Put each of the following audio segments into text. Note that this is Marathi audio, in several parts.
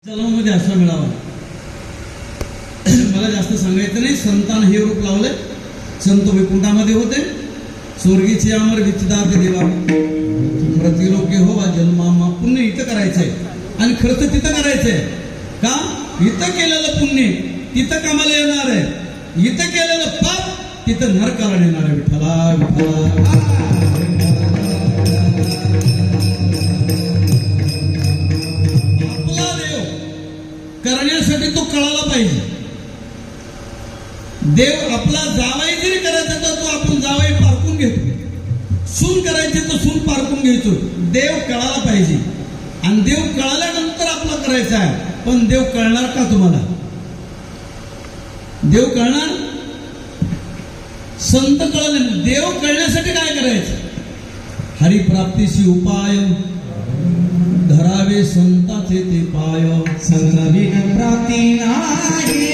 जन्मामध्ये असा मिळावा. मला जास्त सांगायचं नाही. संतान हे रूप लावले. संत वैकुंठामध्ये होते. स्वर्गीचे अमर विचिदार्थ देवा प्रतिलोके हो जन्मा पुण्य इथं करायचंय आणि खर्च तिथं करायचंय. का इथं केलेलं पुण्य तिथं कामाला येणार आहे. इथं केलेलं पाप तिथं नरकाला येणार आहे. विठ्ठला विठ्ठला. करण्यासाठी तो कळाला पाहिजे. देव आपला जावाई जरी करायचा तर तो आपण जावाई पारखून घेतो. सून करायची तर सून पारखून घ्यायचो. देव कळाला पाहिजे आणि देव कळाल्यानंतर आपला करायचा आहे. पण देव कळणार का तुम्हाला? देव कळणार? संत कळले. देव कळण्यासाठी काय करायचं? हरिप्राप्तीशी उपाय धरावे संताचे ते पाय. संतविन प्राप्ती नाही.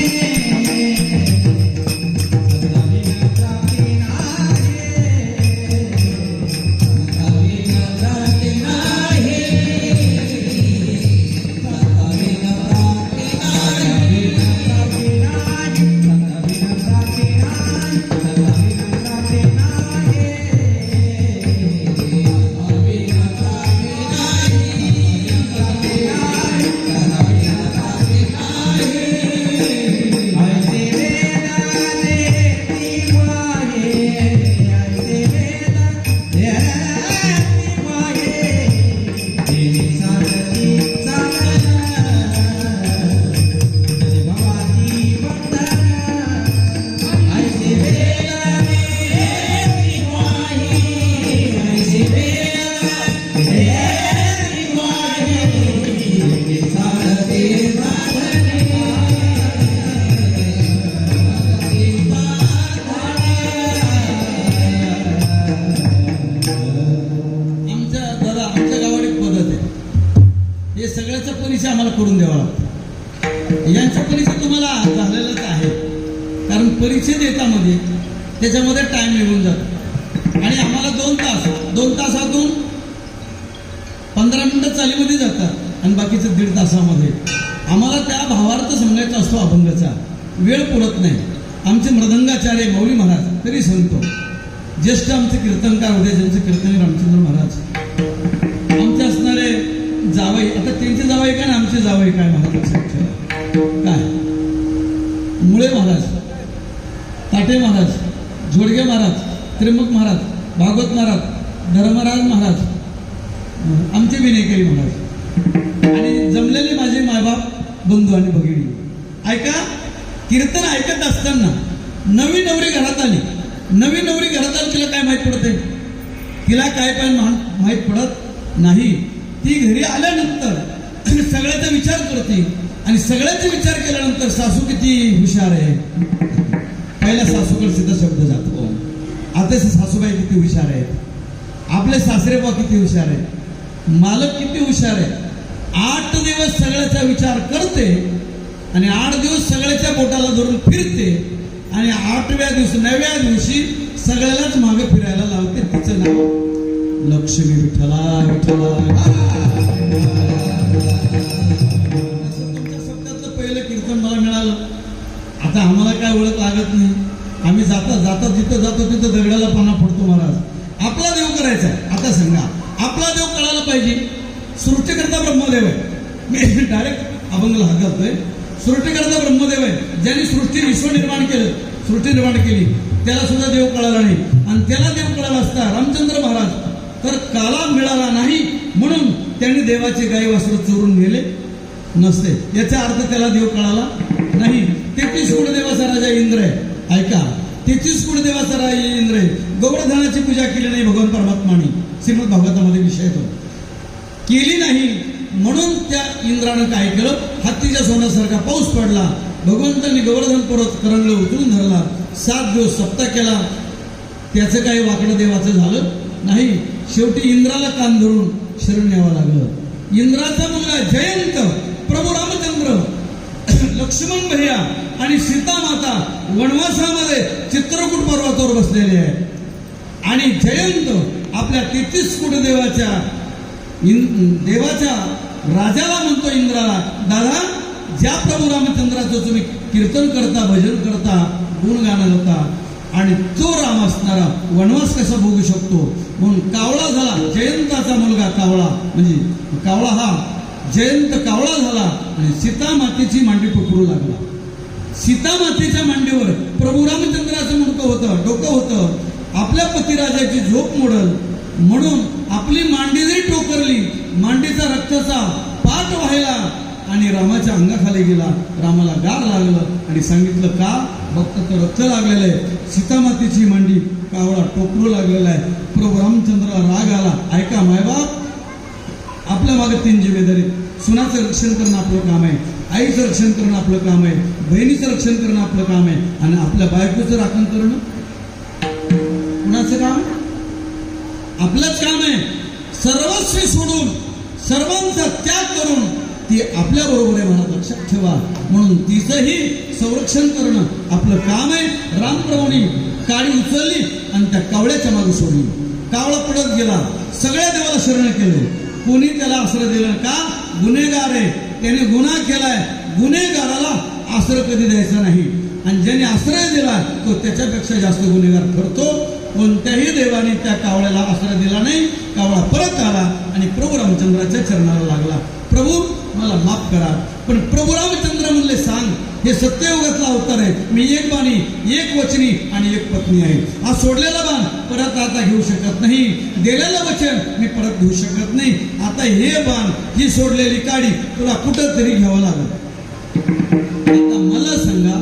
सगळ्याचा परिचय आम्हाला करून द्यावा लागतो. यांचा परिचय तुम्हाला झालेलाच आहे. कारण परिचय देतामध्ये त्याच्यामध्ये टाइम निघून जातो आणि आम्हाला 2 तासातून 15 मिनिटं चालीमध्ये जातात आणि बाकीचं 1.5 तासामध्ये आम्हाला त्या भावार्थ समजायचा असतो. अभंगाचा वेळ पुरत नाही. आमचे मृदंगाचार्य मौली महाराज तरी सांगतो. ज्येष्ठ आमचे कीर्तनकार होते, ज्यांचे कीर्तन रामचंद्र महाराज आमचे असणारे जावई. आता त्यांचे जावई काय ना आमचे जावई काय महाराज काय मुळे महाराज, ताटे महाराज, झोडगे महाराज, त्र्यंबक महाराज, भागवत महाराज, धर्मराज महाराज, आमचे विनेकरी महाराज आणि जमलेले माझे मायबाप बंधू आणि भगिनी. ऐका, कीर्तन ऐकत असताना नवी नवरी घरात आली. नवी नवरी घरात आली. तिला काय माहीत पडते? तिला काय पण माहीत पडत नाही. ती घरी आल्यानंतर सगळ्याचा विचार करते आणि सगळ्याचा विचार केल्यानंतर सासू किती हुशार आहे. पहिला सासूकडे सिद्ध शब्द जातो. आता सासूबाई किती हुशार आहेत. आपले सासरेबा किती हुशार आहेत. मालक किती हुशार आहे. 8 दिवस सगळ्याचा विचार करते आणि 8 दिवस सगळ्याच्या बोटाला धरून फिरते आणि 8व्या दिवशी 9व्या दिवशी सगळ्यालाच मागे फिरायला लावते. तिचं नाव लक्ष्मी. विठ्ठला विठ्ठला. तुमच्या शब्दातलं पहिलं कीर्तन मला मिळालं. आता आम्हाला काय ओळख लागत नाही. आम्ही जाता जिथं जातो तिथं दगडाला पाना फोडतो. महाराज आपला देव करायचा आहे. आता सांगा, आपला देव कळायला पाहिजे. सृष्टीकर्ता ब्रह्मदेव आहे. मी डायरेक्ट अभंगाला हात घालतोय. सृष्टीकर्ता ब्रह्मदेव आहे. ज्यांनी विश्व निर्माण केलं, सृष्टी निर्माण केली, त्याला सुद्धा देव कळाला नाही. आणि त्याला देव कळाला असता रामचंद्र महाराज तर काला मिळाला नाही म्हणून त्यांनी देवाचे गाई वासरू चोरून नेले नसते. याचा अर्थ त्याला देव कळाला नाही. 33 कोटी देवाचा राजा इंद्र आहे. ऐका, 33 कोटी देवाचा राजा इंद्र आहे. गौडधनाची पूजा केली नाही भगवान परमात्माने. श्रीमद भागवतामध्ये विषय येतो. केली नाही म्हणून त्या इंद्रानं काय केलं? हत्तीच्या सोन्यासारखा पाऊस पडला. भगवंतांनी गोवर्धन पर्वत करंगळ उचलून धरला. 7 दिवस सप्ताह केला. त्याचं काही वाकडं देवाचं झालं नाही. शेवटी इंद्राला कान धरून शरण न्यावं लागलं. इंद्राचा मुलगा जयंत, प्रभू रामचंद्र, लक्ष्मण भैया आणि सीता माता वनवासामध्ये चित्रकूट पर्वतावर बसलेले आहे. आणि जयंत आपल्या 33 कोटी देवाच्या राजाला म्हणतो इंद्राला, दादा ज्या प्रभू रामचंद्राचं तुम्ही कीर्तन करता, भजन करता, गुणगान करता, आणि तो राम असणारा वनवास कसा भोगू शकतो. म्हणून कावळा झाला, जयंताचा मुलगा कावळा, म्हणजे कावळा हा जयंत कावळा झाला आणि सीता मातेची मांडी पकडू लागला. सीता मातेच्या मांडीवर प्रभू रामचंद्राचं मुंडकं होतं, डोकं होतं. आपल्या पतिराजाची झोप मोडल म्हणून आपली मांडी जरी टोकरली, मांडीचा रक्ताचा पाठ व्हायला आणि रामाच्या अंगाखाली गेला. रामाला गार लागलं आणि सांगितलं का, भक्त तर रक्त लागलेलं आहे, सीतामातेची मांडी कावळा टोकरू लागलेला आहे. प्रभू रामचंद्राला राग आला. ऐका मायबाप, आपल्या मागे 3 जिम्मेदारी. सुनाचं रक्षण करणं आपलं काम आहे, आईचं रक्षण करणं आपलं काम आहे, बहिणीचं रक्षण करणं आपलं काम आहे, आणि आपल्या बायकोचं राखण करणं कुणाचं काम? आपलंच काम आहे. सर्वस्वी सोडून, सर्वांचा त्याग करून ती आपल्या बरोबर आहे, मला लक्षात ठेवा. म्हणून तिचंही संरक्षण करणं आपलं काम आहे. रामप्रभूंनी काडी उचलली आणि त्या कावळ्याच्या मागे सोडली. कावळा पडत गेला, सगळ्या देवाला शरण केले. कोणी त्याला आश्रय दिला का? गुन्हेगार आहे, त्याने गुन्हा केलाय. गुन्हेगाराला आश्रय कधी द्यायचा नाही, आणि ज्याने आश्रय दिला तो त्याच्यापेक्षा जास्त गुन्हेगार ठरतो. कोणत्याही देवाने त्या कावळ्याला आश्रय दिला नाही. कावळा परत आला आणि प्रभू रामचंद्राच्या चरणाला लागला. प्रभू मला माफ करा. पण प्रभू रामचंद्र म्हणले, सांग, हे सत्ययुगातला अवतार आहे, मी एक बाणी, एक वचनी आणि एक पत्नी आहे. हा सोडलेला बाण परत आता घेऊ शकत नाही, दिलेलं वचन मी परत घेऊ शकत नाही. आता हे बाण, ही सोडलेली काडी तुला कुठं तरी घ्यावं लागलं. आता मला सांगा,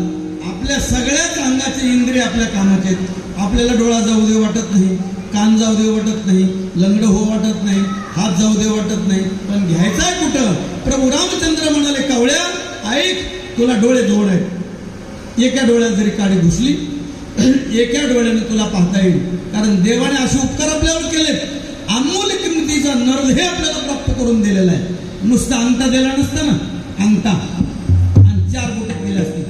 आपल्या सगळ्याच अंगाचे इंद्रिय आपल्या कामाचे आहेत. आपल्याला डोळा जाऊ दे वाटत नाही, कान जाऊ दे वाटत नाही, लंगड हो वाटत नाही, हात जाऊ दे वाटत नाही, पण घ्यायचा कुठं? प्रभू रामचंद्र म्हणाले, कावळ्या ऐक, तुला डोळे 2 आहेत. एका डोळ्यात जरी काडी घुसली, एका डोळ्याने तुला पाहता येईल. कारण देवाने असे उपकार आपल्यावर केले. अमूल्य किमतीचा नरदेह आपल्याला प्राप्त करून दिलेला आहे. नुसता अंगठा दिला नसता ना, अंगठा आणि 4 बोटे दिले असते,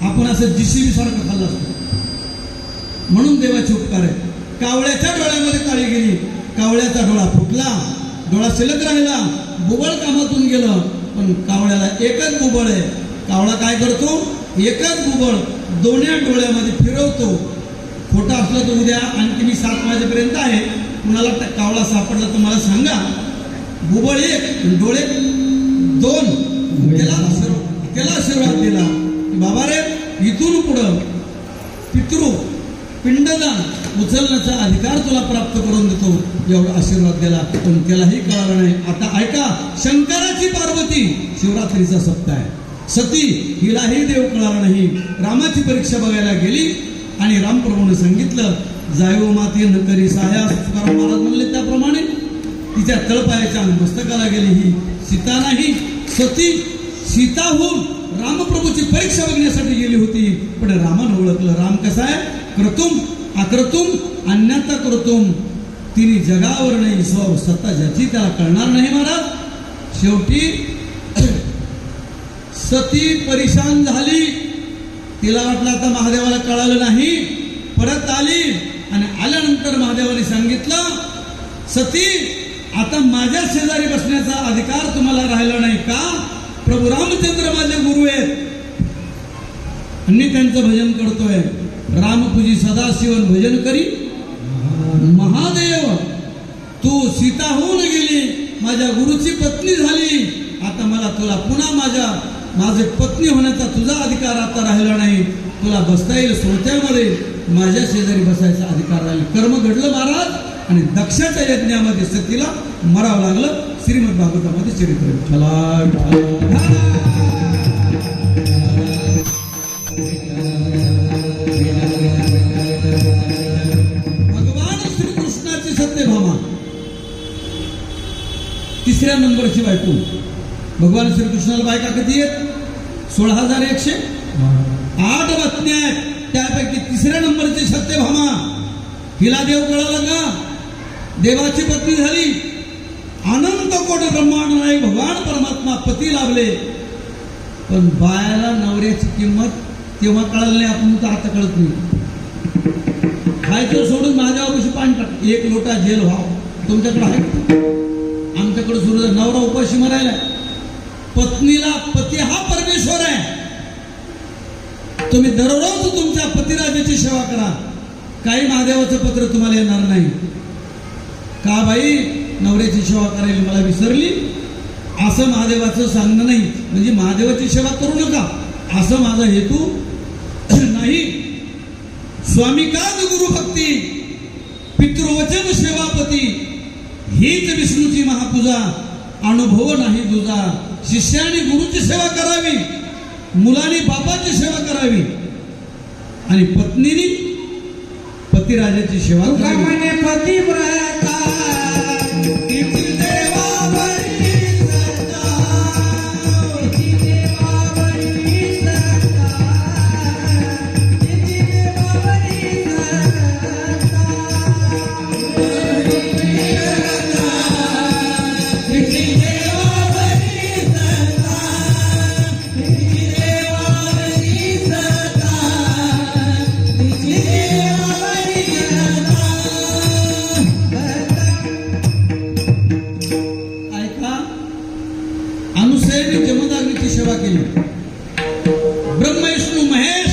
आपण असं जीसीबी सारखं खाल्लं असतं. म्हणून देवाचे उपकार आहे. कावळ्याच्या डोळ्यामध्ये काळी गेली, कावळ्याचा डोळा फुटला, डोळा शिल्लक राहिला, बुबळ कामातून गेलं. पण कावळ्याला एकच बुबळ आहे. कावळा काय करतो? एकच बुबळ दोन्ही डोळ्यामध्ये फिरवतो. खोटा असला तर उद्या आणखी मी 7 वाजेपर्यंत आहे, कुणाला कावळा सापडला तर मला सांगा. बुबळ 1, डोळे 2. त्याला आशीर्वाद दिला, बाबा रे, इथून पुढं पिंडदान उचलण्याचा अधिकार तुला प्राप्त करून देतो, एवढा आशीर्वाद दिला. पण त्यालाही कळालं नाही. आता ऐका, शंकराची पार्वती शिवरात्रीचा सप्ताह आहे, सती हिलाही देव कळाला नाही. रामाची परीक्षा बघायला गेली आणि रामप्रभूने सांगितलं, जायो माते न करी सहाया. तुकाराम महाराज म्हणले त्याप्रमाणे तिच्या तळपायाच्या मस्तकाला गेली. ही सीता नाही, सती सीताहून रामप्रभूची परीक्षा बघण्यासाठी गेली होती. पण रामानं ओळखलं, राम कसा आहे? क्रतुम अक्रतुम अन्यथा क्रतुम, तिने जगावर नाही ईश्वर सत्ता ज्याची त्याला कळणार नाही. महाराज शेवटी सती परेशान झाली. तिला वाटलं आता महादेवाला कळालं नाही, परत आली आणि आल्यानंतर महादेवाने सांगितलं, सती आता माझ्या शेजारी बसण्याचा अधिकार तुम्हाला राहिला नाही का? प्रभू रामचंद्र माझे गुरु आहेत आणि मी त्यांचं भजन करतोय. रामपूजी सदाशिवन भजन करी महादेव. तू सीता होऊन गेली, माझ्या गुरुची पत्नी झाली. आता मला तुला पुन्हा माझे पत्नी होण्याचा तुझा अधिकार आता राहिला नाही. तुला बसता येईल श्रोत्यामध्ये, माझ्या शेजारी बसायचा अधिकार राहील. कर्म घडलं महाराज, आणि दक्षाच्या यज्ञामध्ये सतीला मरावं लागलं. श्रीमद भागवतामध्ये चरित्र. भगवान श्रीकृष्णाची सत्यभामा, 3ऱ्या नंबरची बायको. भगवान श्रीकृष्णाला बायका किती आहेत? 16,108 पत्न्या आहेत. त्यापैकी 3ऱ्या नंबरची सत्यभामा, हिला देव कळाला का? देवाची पत्नी झाली. अनंत कोटी ब्रह्मांड नाही भगवान परमात्मा पती लाभले. पण बायाला नवऱ्याची किंमत तेव्हा कळाली नाही, आपण तर आता कळत नाही. खायचं सोडून माझ्यावर पाणी टाक, 1 लोटा जेल व्हावं. तुमच्याकडे आहे? आमच्याकडे सुरू नवरा उपाशी मरायला पत्नीला पती हा परमेश्वर आहे. तुम्ही दररोज तुमच्या पतिराजाची सेवा करा. काही महादेवाचं पत्र तुम्हाला येणार नाही. का बाई नवऱ्याची सेवा करायला मला विसरली असं महादेवाचं सांगणं नाही. म्हणजे महादेवाची सेवा करू नका असं माझा हेतू नाही. स्वामिकाद गुरु भक्ती पितृवचन सेवापती हीच विष्णूची महापूजा. अनुभव नाही तुझा. शिष्याने गुरुची सेवा करावी, मुलांनी बापाची सेवा करावी आणि पत्नीने पतिराजाची सेवा करावी. म्हणे पतिव्रता तिची देवावरी श्रद्धा, तिची देवावरी श्रद्धा, तिची देवावरी श्रद्धा, तिची देवावरी श्रद्धा, तिची देवावरी श्रद्धा, तिची देवावरी ऐका, अनुसयाने जमदाग्नीची सेवा केली. ब्रह्म विष्णू महेश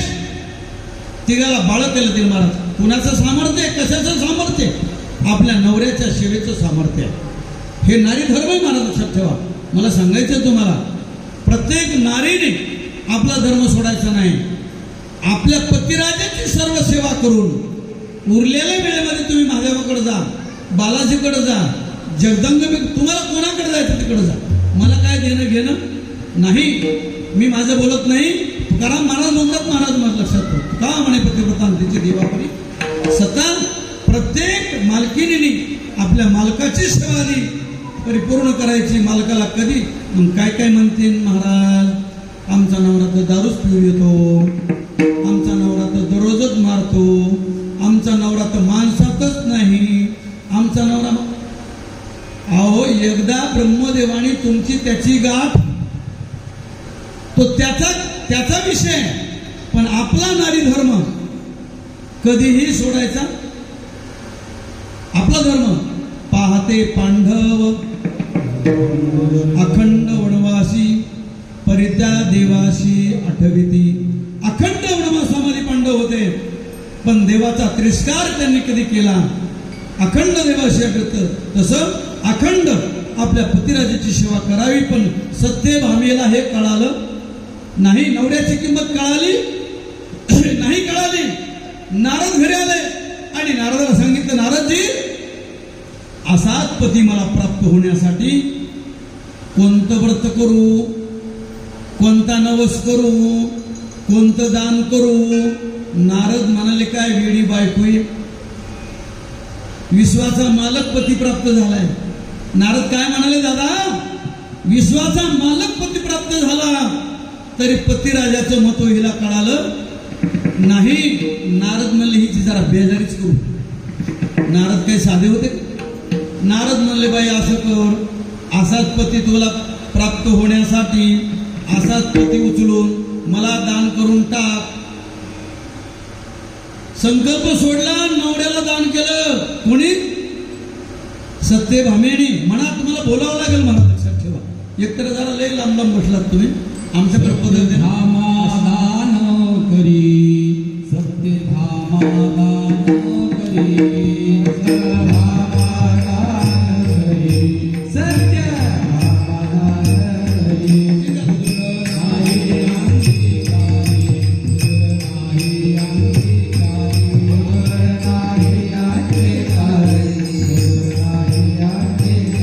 तिघाला बाळ केलं ते महाराज. कुणाचं सामर्थ्य? कशाचं सामर्थ्य? आपल्या नवऱ्याच्या सेवेचं सामर्थ्य. हे नारी धर्म आहे महाराज, लक्षात ठेवा. मला सांगायचं तुम्हाला, प्रत्येक नारीने आपला धर्म सोडायचा नाही. आपल्या पतिराजाची सर्व सेवा करून उरलेल्या वेळेमध्ये तुम्ही महादेवाकडे जा, बालाजीकडे जा, जगदंब तुम्हाला कोणाकडे जायचं तिकडे जा. मला काय देणं घेणं नाही. मी माझं बोलत नाही. तुकाराम महाराज म्हणतात, महाराज मला लक्षात ठेव, का म्हणे पतिव्रतांतीची देवापुरी सता प्रत्येक मालकिनीने आपल्या मालकाची सेवा दी परिपूर्ण करायची. मालकाला कधी मग काय काय म्हणते महाराज, आमचा नवरा तर दारूच पिऊन येतो, आमचा नवरा तर दररोजच मारतो, आमचा नवरा तर माणसातच नाही, आमचा नवरा. अहो, एकदा ब्रह्मदेवाने तुमची त्याची गाठ, तो त्याचा विषय. पण आपला नारी धर्म कधीही सोडायचा. आपला धर्म पाहते पांडव अखंड वनवासी परित्या देवाशी आठविती. अखंड वनवासामध्ये पांडव होते, पण देवाचा तिरस्कार त्यांनी कधी केला. अखंड देवाशी आठवत. तसं अखंड आपल्या पतिराजाची सेवा करावी. पण सत्यभामेला हे कळालं नाही. नवऱ्याची किंमत कळाली नाही. कळाली. नारद घरी आले आणि नारदाला सांगितलं, नारदजी असाच पती मला प्राप्त होण्यासाठी कोणतं व्रत करू, कोणता नवस करू, कोणतं दान करू. नारद म्हणाले, काय वेडी बायको, विश्वाचा मालक पती प्राप्त झालाय. नारद काय म्हणाले, दादा विश्वाचा मालक पती प्राप्त झाला तरी पतिराजाचं महत्व हिला कळालं नाही. नारद म्हणले, हिची जरा बेजारीच करू. नारद काही साधे होते. नारद म्हणले, बाई असं कर, असाच पती तुला प्राप्त होण्यासाठी असाच पती उचलून मला दान करून टाक. संकल्प सोडला, नवऱ्याला दान केलं. कोणी? सत्यभामेने. म्हणा तुम्हाला बोलावं लागेल, मला लक्षात ठेवा. एकतर जरा लय लांब लांब बसलात तुम्ही. आमच्याकडे पद्धत धामादान करी सत्य धामादान करी धामादान करी सत्य धामादान करी नाही अंगीकारी नाही अंगीकारी नाही अंगीकारी नाही अंगीकारी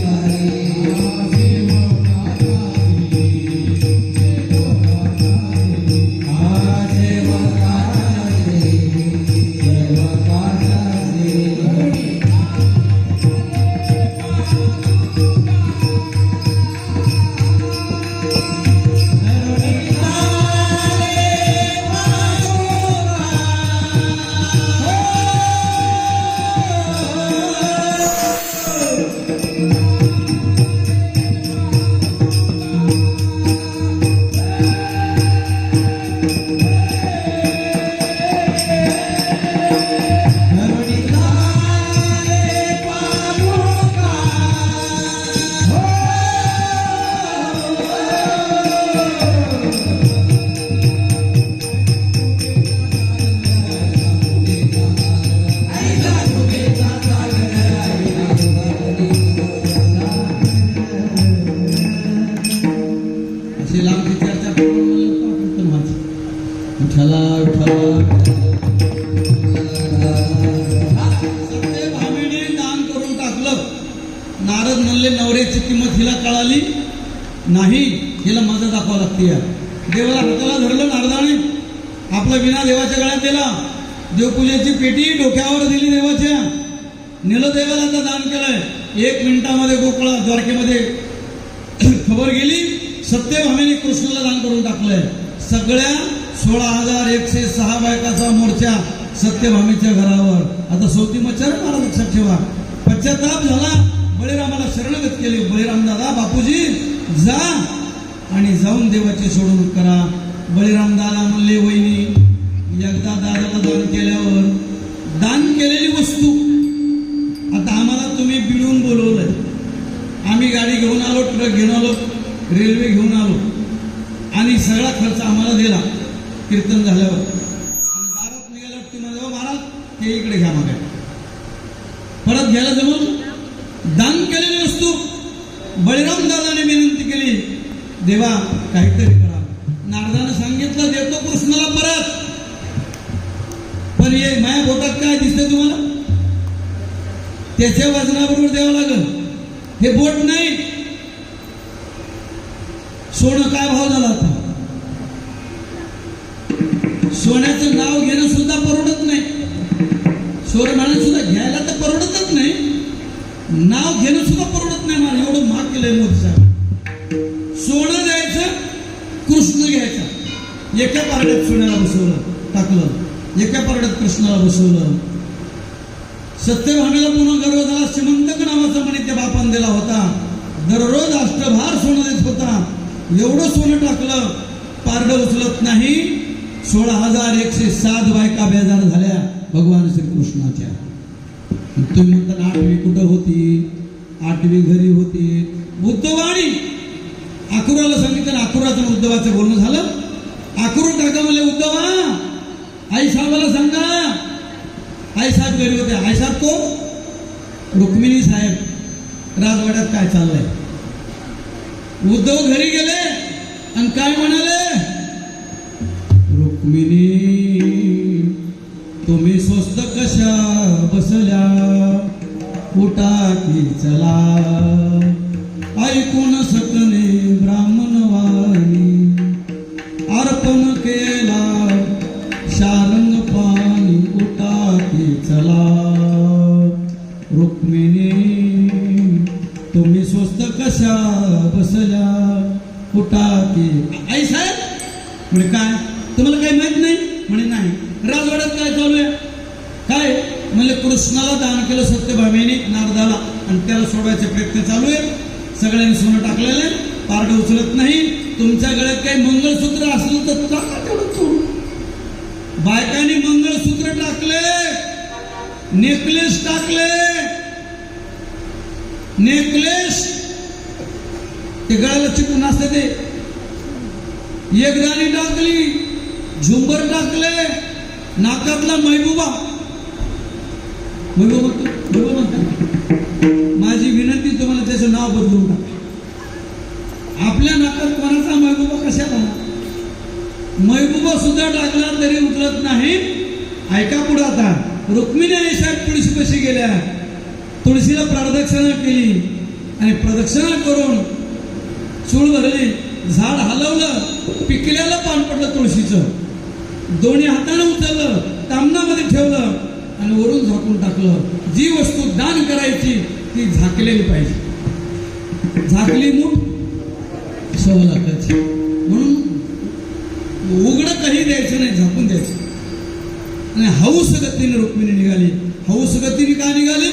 हे चर्चा करून म्हणलं का कीर्तन व्हायचं. विठ्ठला सत्य भामीने दान करून टाकलं. नारद म्हणले नवऱ्याची किंमत हिला कळाली नाही, हिला मजा दाखवा लागते. या देवाला हाताला धरलं नारदाने, आपला विना देवाच्या गळ्यात दिला, देवपूजेची पेटी डोक्यावर दिली देवाच्या, नेलं देवाला आता दान केलंय. 1 मिनिटामध्ये गोकुळा द्वारकेमध्ये खबर गेली, सत्यभामेने कृष्णाला दान करून टाकलंय. सगळ्या 16,106 बायकाचा मोर्चा सत्यभामेच्या घरावर. आता सोती मच्छर मला लक्षात ठेवा. पश्चाताप झाला, बळीरामाला शरणगत केली. बळीराम दादा बापूजी जा आणि जाऊन देवाची सोडवणूक करा. बळीराम दादा म्हणले वहिनी, एकदा दादाला दान केल्यावर दान केलेली वस्तू आता आम्हाला तुम्ही बिडून बोलवलंय. आम्ही गाडी घेऊन आलो, ट्रक घेऊन आलो, रेल्वे घेऊन आलो आणि सगळा खर्च आम्हाला दिला कीर्तन झाल्यावर. आणि दारात निघाल्यावर ती म्हणाले, हो महाराज ते इकडे घ्या, मग परत घ्यायला जमून दान केलेली वस्तू. बळीराम दादाने विनंती केली, देवा काहीतरी करा. नारदाने सांगितलं देतो कृष्णाला परत, पण हे माया बोटात काय दिसतंय तुम्हाला? त्याच्या वजनाबरोबर द्यावं लागल. हे बोट नाही. सोनं काय भाव झाला आता? सोन्याचं नाव घेणं सुद्धा परवडत नाही. सोनं म्हणून सुद्धा घ्यायला तर परवडतच नाही, नाव घेणं सुद्धा परवडत नाही. मला एवढं महाग केलंय मोदी साहेब. सोनं द्यायचं, कृष्ण घ्यायचा. एका पारड्यात सोन्याला बसवलं टाकलं, एका पारड्यात कृष्णाला बसवलं. सत्यभामेला पुन्हा गर्व झाला. श्रीमंतक नावाचा म्हणे त्या बापान दिला होता. दररोज अष्टभार सोनं देत होता. एवढं सोनं टाकलं, पारडं उचलत नाही. 16,107 बायका बेजार झाल्या भगवान श्रीकृष्णाच्या. तुम्ही म्हणता 8वी कुठं होती? 8वी घरी होती. उद्धवाणी अक्रूराला सांगितलं, अक्रूराचं उद्धवाचं बोलणं झालं. अक्रूर काका म्हणले, उद्धवा आई साहेबाला सांगा. आई साहेब घरी होते. आई साहेब कोण? रुक्मिणी साहेब राजवाड्यात काय चाललंय. उद्धव घरी गेले आणि काय म्हणाले, रुक्मिणी तुम्ही स्वस्त कशा बसल्या, उठा की चला. ऐकून सकने ब्राह्मण वाणी, अर्पण केला शारंग पाणी, उठा की चला. रुक्मिणी तुम्ही स्वस्त कशा बसल्या, उठा की. आई साहेब म्हणजे काय तुम्हाला काही माहित नाही? म्हणे नाही. राजवाड्यात काय चालू आहे? काय म्हणजे कृष्णाला दान केलं सत्यभामेने नारदाला आणि त्याला सोडवायचे प्रयत्न चालू आहे. सगळ्यांनी सोनं टाकलेलं आहे, पारडं उचलत नाही. तुमच्या गळ्यात काही मंगळसूत्र असलं तर टाका तेवढं सोडून. बायकांनी मंगळसूत्र टाकले, नेकलेस टाकले. नेकलेस ते गळ्याला चिकून असते ते. एक राणी टाकली, झुंबर टाकले, नाकातला महबूबा. महबूबा म्हणतो. माझी विनंती तुम्हाला त्याचं नाव बदलून टाका. आपल्या नाकात कोणाचा महबूबा कशाला? महबूबा सुद्धा टाकला तरी उतरत नाही. ऐका पुढे आता. रुक्मिणी आई साहेब तुळशीपाशी गेल्या, तुळशीला प्रदक्षिणा केली आणि प्रदक्षिणा करून चूळ भरली. झाड हलवलं, पिकल्याला पान पडलं तुळशीचं. दोन्ही हाताने उचललं, तामणामध्ये ठेवलं आणि वरून झाकून टाकलं. जी वस्तू दान करायची ती झाकलेली पाहिजे. झाकली मूठ 1.25 लाखाची. म्हणून उघडं काही द्यायचं नाही, झाकून द्यायचं. आणि हौस गतीने रुक्मिणी निघाली. हौस गतीने का निघाली?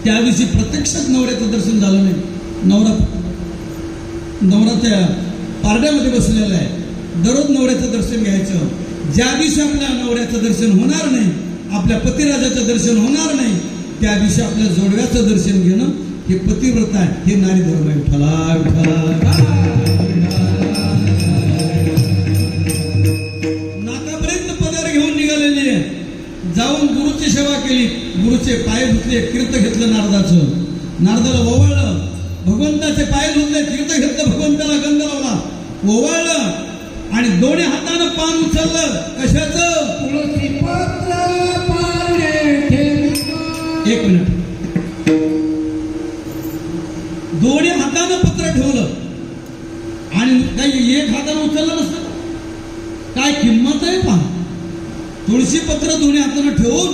त्या दिवशी प्रत्यक्षात नवऱ्याचं दर्शन झालं नाही. नवरा त्या पारड्यामध्ये बसलेला आहे. दररोज नवऱ्याचं दर्शन घ्यायचं. ज्या दिवशी आपल्या नवऱ्याचं दर्शन होणार नाही, आपल्या पतिराजाचं दर्शन होणार नाही, त्या दिवशी आपल्या जोडव्याचं दर्शन घेणं हे पतिव्रत आहे. हे नारी धर्म आहे. विठ्ठला विठ्ठला. नाकापर्यंत पदर घेऊन निघालेली आहे. जाऊन गुरुची सेवा केली, गुरुचे पाय धुतले, तीर्थ घेतलं नारदाचं. नारदाला ओवाळलं, भगवंताचे पाय धुतले, तीर्थ घेतलं, भगवंताला गंध लावला. ओवाळलं आणि दोन्ही हातानं पान उचललं. कशाचं? तुळशी पत्र पारणे ठेवितो. एक मिनिट. दोन्ही हातानं पत्र ठेवलं आणि काही एक हातानं उचललं नसतं. काय किंमत आहे पहा. तुळशी पत्र दोन्ही हातानं ठेवून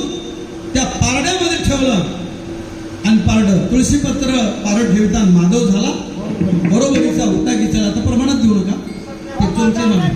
त्या पारड्यामध्ये ठेवलं आणि पारड तुळशी पत्र पारड ठेवताना माधव झाला. बरोबरीचा होता की चला आता प्रमाणात देऊ नका ते तुमचे म्हणा.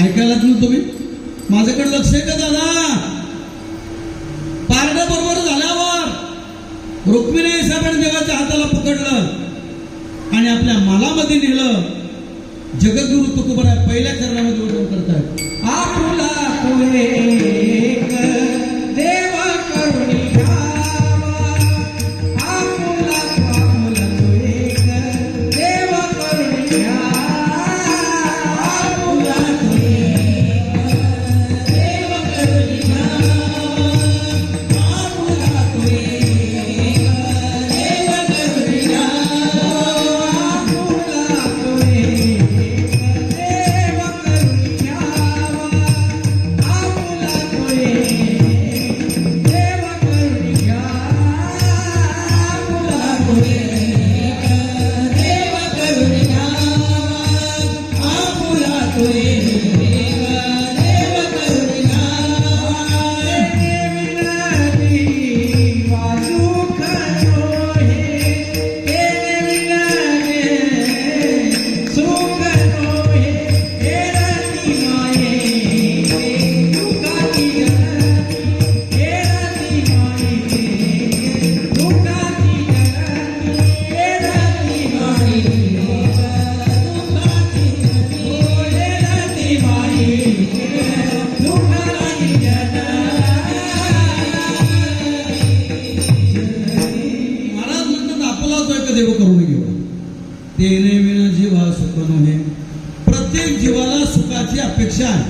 ऐकायलाच ना तुम्ही. माझ्याकडे लक्ष आहे का दादा? पारडं बरोबर झाल्यावर रुक्मिणी साहेबांनी देवाच्या हाताला पकडलं आणि आपल्या मालामध्ये नेलं. जगद्गुरु तुकोबराय पहिल्या चरणामध्ये वंदन करतात. आपुला तो एक देव करुणी घ्यावा. आपुला तो एक देव करुणी घ्यावा. आपुला तो एक देव करुणी घ्यावा. आपुला तो एक देव करुणी घ्यावा. आपुला तो एक देव करुणी घ्यावा. आपुला तो एक देव करुणी घ्यावा. आपुला तो एक देव करुणी घ्यावा. आपुला तो एक देव करुणी घ्यावा. विनती वाजू खरो हे विनती सुख नो हे रती माये दुखाची गरती. हे रती माये दुखाची गरती. हे रती माये दुखाची गरती. हे रती माये दुखाची गरती. महाराज म्हणतात आपला तो एक देव करून घेऊ. तेने विना जीवा सुख नव्हे. प्रत्येक जीवाला सुखाची अपेक्षा आहे.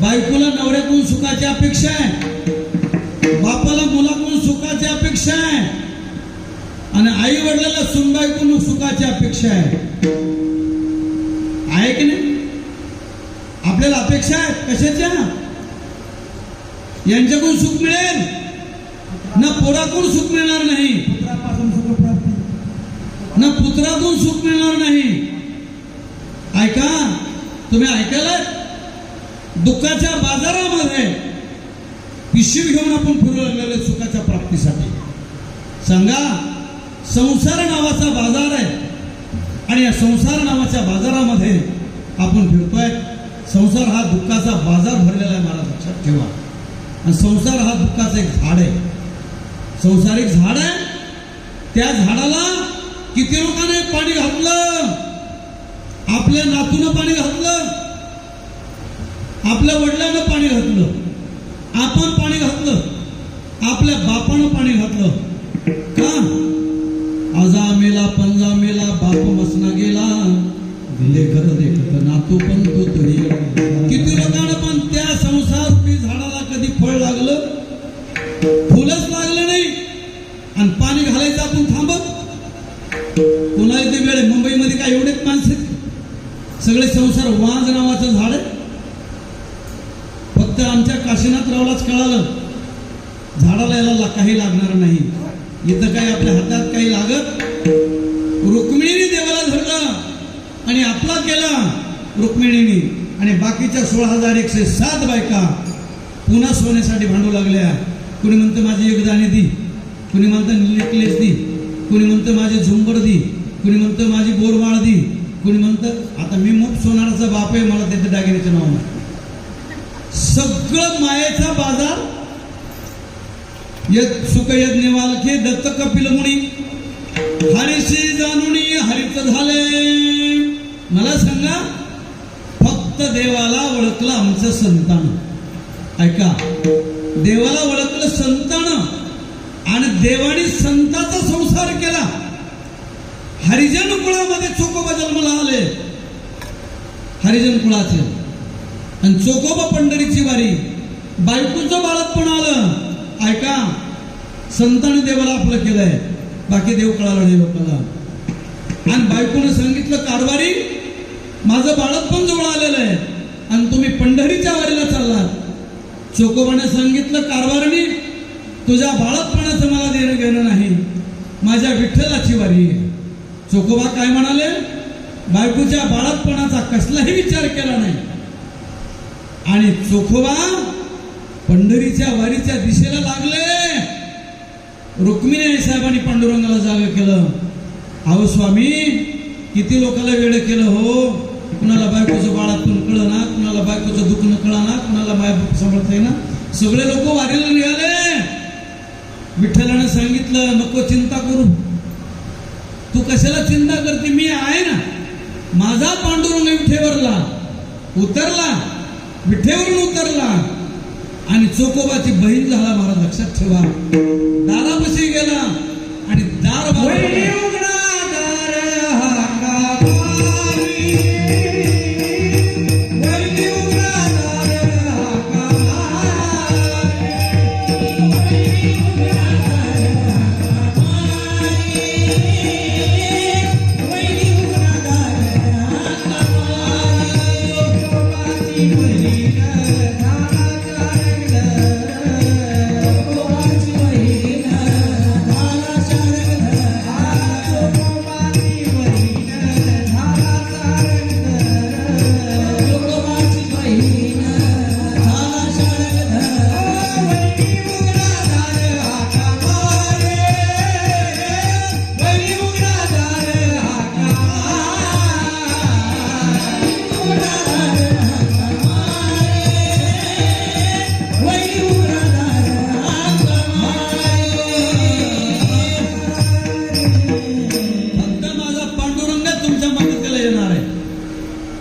बायकोला नवऱ्याकडून सुखाची अपेक्षा आहे. बापाला मुलाकडून सुखाची अपेक्षा आहे. आणि आई वडिलाला सुनबाईकडून सुखाची अपेक्षा आहे की नाही? आपल्याला अपेक्षा आहेत कशाच्या? यांच्याकडून सुख मिळेल ना पोराकडून सुख मिळणार नाही. पुत्रापासून सुखप्राप्ती. ना पुत्रातून सुख मिळणार नाही. ऐका, तुम्ही ऐकायला दुःखाच्या बाजारामध्ये पिशवी घेऊन आपण फिरू लागलेले सुखाच्या प्राप्तीसाठी. सांगा, संसार नावाचा बाजार आहे आणि या संसार नावाच्या बाजारामध्ये आपण फिरतोय. संसार हा दुःखाचा बाजार भरलेला आहे. मला लक्षात ठेवा. आणि संसार हा दुःखाचं एक झाड आहे. संसार एक झाड आहे. त्या झाडाला किती लोकांनी पाणी घातलं? आपल्या नातूनं पाणी घातलं, आपल्या वडिलांना पाणी घातलं, आपण पाणी घातलं, आपल्या बापानं पाणी घातलं. का? आजा मेला पंजा मेला बाप मसना गेला, दिले घर देखत नातू पण तो तरी. किती लोकांना पण त्या संसार रूपी झाडाला कधी फळ लागलं? फुलच लागलं नाही. आणि पाणी घालायचं आपण थांबत. पुन्हा इथे वेळ. मुंबईमध्ये काय एवढेच माणसं सगळे संसार वाज नावाचं झाड आहे. फक्त आमच्या काशीनाथरावलाच कळालं झाडाला याला काही लागणार नाही. इथं काही आपल्या हातात काही लागत. रुक्मिणीने देवाला धरलं आणि आपला केला रुक्मिणीने. आणि बाकीच्या 16,107 बायका पुन्हा सोन्यासाठी भांडू लागल्या. कुणी म्हणतं माझी एक दाणे दी, कुणी म्हणतं नेकलेस दी, कुणी म्हणतं माझे झुंबर दी, कुणी म्हणतं माझी बोरमाळ दी, कुणी म्हणतं आता मी मग सोनाराचा बाप आहे, मला त्याच्या दागिन्याचं नाव नाही. सगळं मायेचा बाजार. सुख यज्ञ वालखे दत्त कपिल मुनी हरीशी जाणून हरित झाले. मला सांगा, फक्त देवाला ओळखलं आमचं संतान. ऐका, देवाला ओळखलं संतान आणि देवाने संताचा संसार केला. हरिजन कुळामध्ये चोकोबा जन्माला आले, हरिजन कुळाचे. आणि चोकोबा पंढरीची वारी, बायकोचं बाळातपण आलं. ऐका, संतांनी देवाला आपलं केलंय, बाकी देव कळाला नाही लोकांना. आणि बायकोनं सांगितलं, कारभारी माझं बाळातपण जवळ आलेलं आहे आणि तुम्ही पंढरीच्या वारीला चाललात. चोकोबाने सांगितलं, कारभारणी तुझ्या बाळातपणाचं मला देणं घेणं नाही, माझ्या विठ्ठलाची वारी आहे. चोकोबा काय म्हणाले, बायकोच्या बाळातपणाचा कसलाही विचार केला नाही. आणि चोखोबा पंढरीच्या वारीच्या दिशेला लागले. रुक्मिणी साहेबांनी पांडुरंगाला जाग केलं. अहो स्वामी, किती लोकांना वेळ केलं हो. कुणाला बायकोचं बाळातून कळलं ना, कुणाला बायकोचं दुखणं कळलं ना, कुणाला माय सांभाळता ना, सगळे लोक वारीला निघाले. विठ्ठलानं सांगितलं, नको चिंता करू, तू कशाला चिंता करते, मी आहे ना. माझा पांडुरंग विठेवरला उतरला, विठेवरून उतरला आणि चोकोबाची बहीण झाला. महाराज लक्षात ठेवा. दारापाशी गेला आणि दार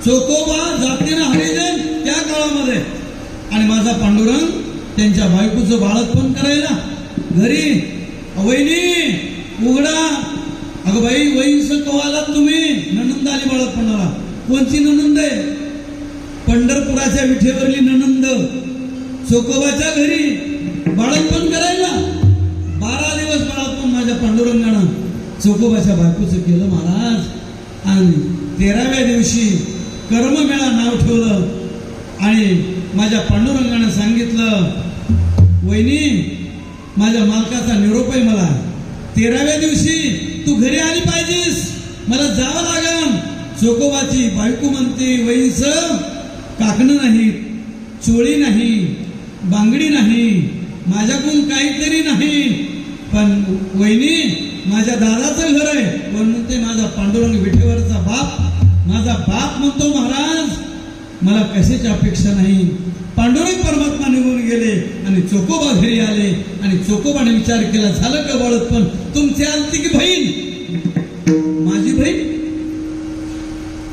चोकोबा जाते ना हरिजन त्या काळामध्ये. आणि माझा पांडुरंग त्यांच्या बायकोचं बाळतपण करायला घरी. वहिनी उघडा. अगं बाई, वहिनीचं कवाला तुम्ही ननंद आली बाळतपणाला. कोणची ननंद आहे? पंढरपुराच्या विठेवरली ननंद. चोकोबाच्या घरी बाळतपण करायला 12 दिवस बाळतपण माझ्या पांडुरंगानं चोकोबाच्या बायकोचं केलं महाराज. आणि 13व्या दिवशी कर्ममेळा नाव ठेवलं आणि माझ्या पांडुरंगानं सांगितलं, वहिनी माझ्या मालकाचा निरोप आहे मला, 13व्या दिवशी तू घरी आली पाहिजेस, मला जावं लागेल. चोकोबाची बायको म्हणते, वहिनीचं काकणं नाही, चोळी नाही, बांगडी नाही, माझ्याकडून काहीतरी नाही, पण वहिनी माझ्या दादाचं घर आहे. पण म्हणते माझा पांडुरंग विठेवरचा बाप, माझा बाप म्हणतो महाराज मला कशाची अपेक्षा नाही. पांडुरंग परमात्मा निघून गेले आणि चोकोबा घरी आले. आणि चोकोबाने विचार केला, झालं का बाळतपण? तुमची आलती की बहीण? माझी बहीण?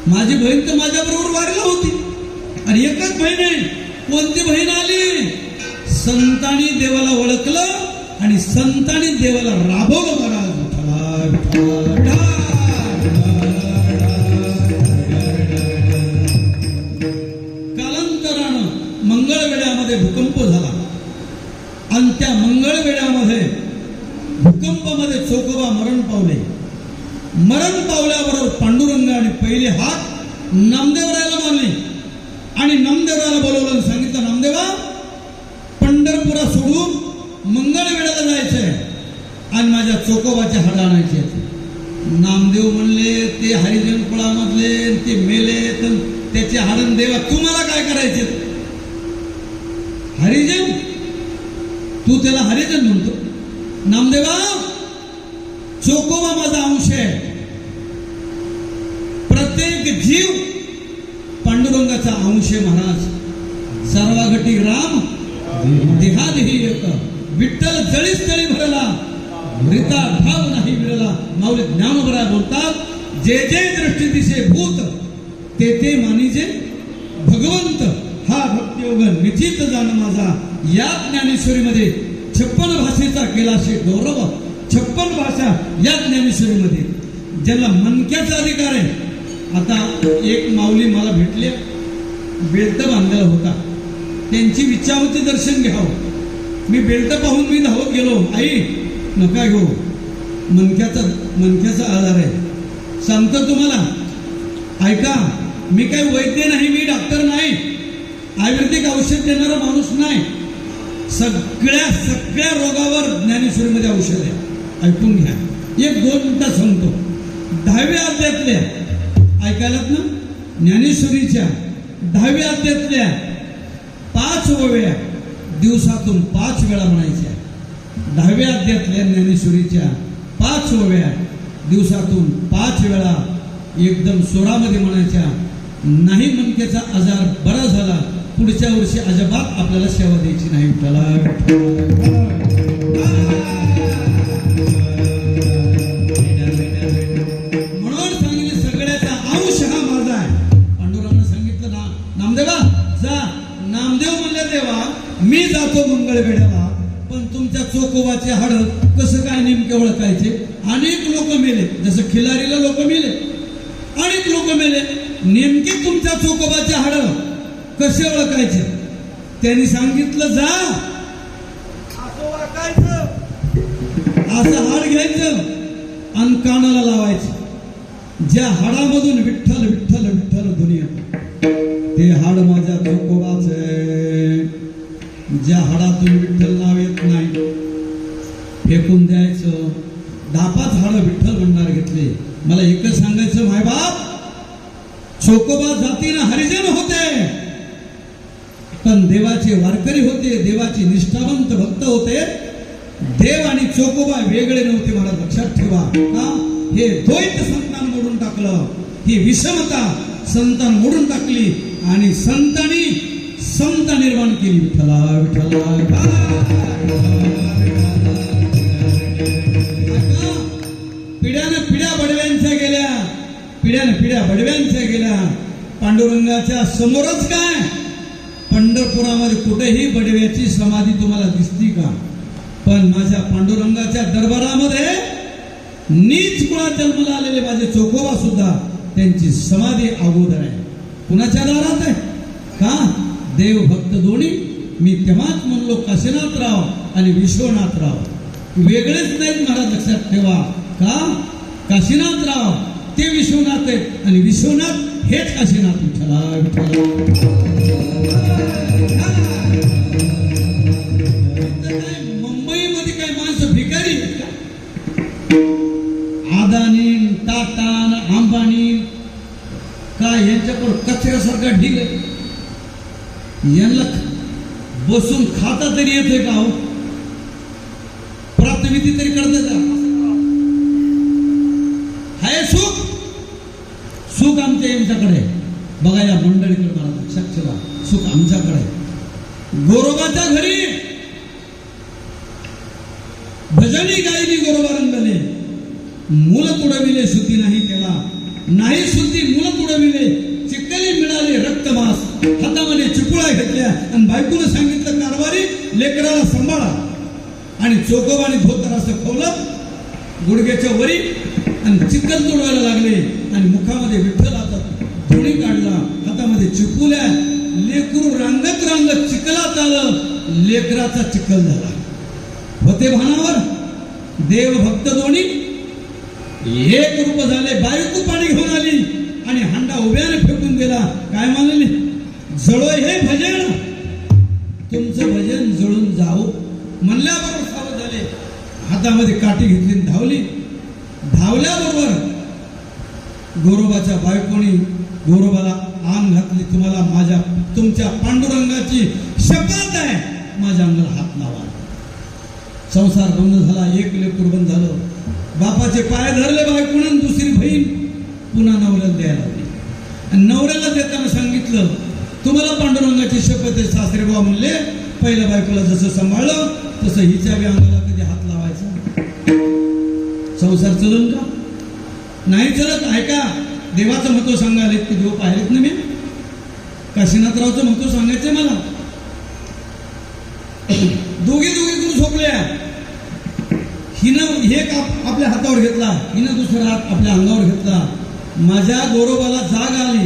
माझी बहीण तर माझ्या बरोबर वारीला होती आणि एकच बहीण आहे. कोणती बहीण आली? संतांनी देवाला ओळखलं आणि संतांनी देवाला राबवलं महाराज. कालांतरानं मंगळवेढ्यामध्ये भूकंप झाला आणि त्या मंगळवेढ्यामध्ये भूकंपामध्ये चोकोबा मरण पावले. मरण पावल्याबरोबर पांडुरंगाने पहिले हात नामदेवरायाला मारले आणि नामदेवरायाला बोलवलं आणि सांगितलं, नामदेवा पंढरपुरा सोडून मंगळवेढ्याला जायचंय आणि माझ्या चोकोबाचे हाड आणायचे. नामदेव म्हणले, ते हरिजन कुळामधले, ते मेले, त्याचे हाडण देवा तुम्हाला काय करायचे? हरिजन तू त्याला हरिजन म्हणतो. नामदेवा, चोकोबा माझा अंश आहे. प्रत्येक जीव पांडुरंगाचा अंश आहे महाराज. सर्वागटी राम देहादेही एक, विठ्ठल जळीस तळी भरला, रीता ठाव नाही मिळाला. माऊली ज्ञानोबरा बोलतात, जे जे दृष्टी दिसे भूत ते ते मानिजे भगवंत. हा भक्तियोग निश्चित जाण माझा. या ज्ञानेश्वरीमध्ये 56 भाषेचा केलाशे गौरव. 56 भाषा या ज्ञानेश्वरीमध्ये. ज्याला मनक्याचा अधिकार आहे. आता एक माऊली मला भेटले, बेल्ट बांधलेला होता. त्यांची इच्छा होती दर्शन घ्यावं. मी बेल्ट पाहून मी धावत गेलो. आई नका घेऊ, मनक्याचा आजार आहे. सांगतो तुम्हाला, ऐका, मी काही वैद्य नाही, मी डॉक्टर नाही, आयुर्वेदिक औषध देणारा माणूस नाही. सगळ्या रोगावर ज्ञानेश्वरीमध्ये औषध आहे. ऐकून घ्या. 1-2 मिनिटं सांगतो. 10व्या अध्यायातल्या, ऐकायलात ना, ज्ञानेश्वरीच्या 10व्या अध्यायातल्या 5 ओव्या दिवसातून 5 वेळा म्हणायच्या. 10व्या अध्यायातल्या ज्ञानेश्वरीच्या 5 ओव्या दिवसातून 5 वेळा एकदम स्वरामध्ये म्हणायच्या. नाही मनकेचा आजार बरा झाला, पुढच्या वर्षी अजिबात आपल्याला सेवा द्यायची नाही. म्हणून सांगितलं सगळ्याचा अंश हा माझा आहे. पांडुरंगानं सांगितलं ना, नामदेवा जा. नामदेव म्हणले, देवा मी जातो मंगळवेढ्याला, पण तुमच्या चोकोबाचे हाड कसं काय नेमके ओळखायचे? अनेक लोक मेले, जसं खिलारीला लोक मेले, अनेक लोक मेले. नेमके तुमच्या चोकोबाचे हाड कसे ओळखायचे? त्यांनी सांगितलं, जा असं ओळखायचं, असं हाड घ्यायचं आणि कानाला लावायचं. ज्या हाडामधून विठ्ठल विठ्ठल विठ्ठल ध्वनी येतो, ते हाड माझ्या चोकोबाचे. ज्या हाडातून विठ्ठल नाव येत नाही, फेकून द्यायचं. 10-5 हाड विठ्ठल म्हणणार घेतले. मला एकच सांगायचं, मायबाप, चोकोबा जातीनं हरिजन होते, पण देवाचे वारकरी होते, देवाचे निष्ठावंत भक्त होते. देव आणि चोकोबा वेगळे नव्हते. मला लक्षात ठेवा. का? हे द्वैत संतान मोडून टाकलं. ही विषमता संतान मोडून टाकली आणि संतांनी समता निर्माण केली. विठ्ठला विठ्ठला. पिढ्यानं पिढ्या बडव्यांच्या गेल्या, पिढ्यानं पिढ्या बडव्यांच्या गेल्या. पांडुरंगाच्या समोरच काय, पंढरपुरामध्ये कुठेही बडव्याची समाधी तुम्हाला दिसती का? पण माझ्या पांडुरंगाच्या दरबारामध्ये नीच कुळात जन्माला आलेले माझे चोकोबा सुद्धा, त्यांची समाधी अगोदर आहे. कुणाच्या दारात आहे? का? देव भक्त दोन्ही. मी तेव्हाच म्हणलो, काशीनाथराव आणि विश्वनाथराव वेगळेच नाहीत महाराज, लक्षात ठेवा. का? काशीनाथराव ते विश्वनाथ आहेत आणि विश्वनाथ हेच काशीनाथ. विठ्ठला मुंबईमध्ये काही माणसं भिकारी, अदानी, टाटा, अंबानी, काय यांच्याकडे कचऱ्यासारखा ढीग आहे. यांना बसून खाता तरी येते का? हो, प्रातविधी तरी करते का? हाय सुख, सुख आमच्या यांच्याकडे. बघा या मंडळीकडे, मला लक्षात ठेवा, सुख आमच्याकडे. गोरोबाच्या घरी भजनी गायली गोरोबा रंगले, मुलं तुडविले सुती नाही त्याला, नाही सुती मुलं तुडविले, चिकली मिळाले रक्तमास, हातामध्ये चिपुळा घेतल्या आणि बायकोनं सांगितलं, कारभारी लेकराला सांभाळा. आणि चोकोबाने धोतर असं खोवलं गुडघ्याच्या वरी आणि चिकन तोडवायला लागले आणि मुखामध्ये विठ्ठलाचा धुणी काढला, हातामध्ये चिपुल्या. लेकरू रांगत रांगत चिखलात आलं, लेकराचा चिखल झाला. होते भानावर. देव भक्त दोन्ही एक रूप झाले. बायको पाणी घेऊन आली आणि हांडा उभ्याने फेकून दिला. काय मानले? जळो हे भजन, तुमचं भजन जळून जावो म्हणल्याबरोबर सावध झाले. हातामध्ये काठी घेतली, धावली. धावल्याबरोबर गोरोबाच्या बायकोनी गोरोबाला आंग घातली. तुम्हाला तुमच्या पांडुरंगाची शपथ आहे, माझ्या अंगाला हात लावा. संसार बंद झाला, एक लेकूर बंद झालं. बापाचे पाय धरले बायकोनं, दुसरी बहीण पुन्हा नवऱ्याला द्यायला लागली. आणि नवऱ्याला देताना सांगितलं, तुम्हाला पांडुरंगाची शपथ आहे सासरे बुवा म्हणले, पहिल्या बायकोला जसं सांभाळलं तसं हिच्या बी अंगाला कधी हात लावायचा. संसार चलन का? नाही चलत. ऐका, देवाचं महत्व सांगायला इतके देव पाहिलेत ना मी. काशीनाथरावचं महत्व सांगायचंय मला. दोघी करून झोपल्या. हिनं एक आपल्या हातावर घेतला, हिनं दुसरा हात आपल्या अंगावर घेतला. माझ्या गोरोबाला जाग आली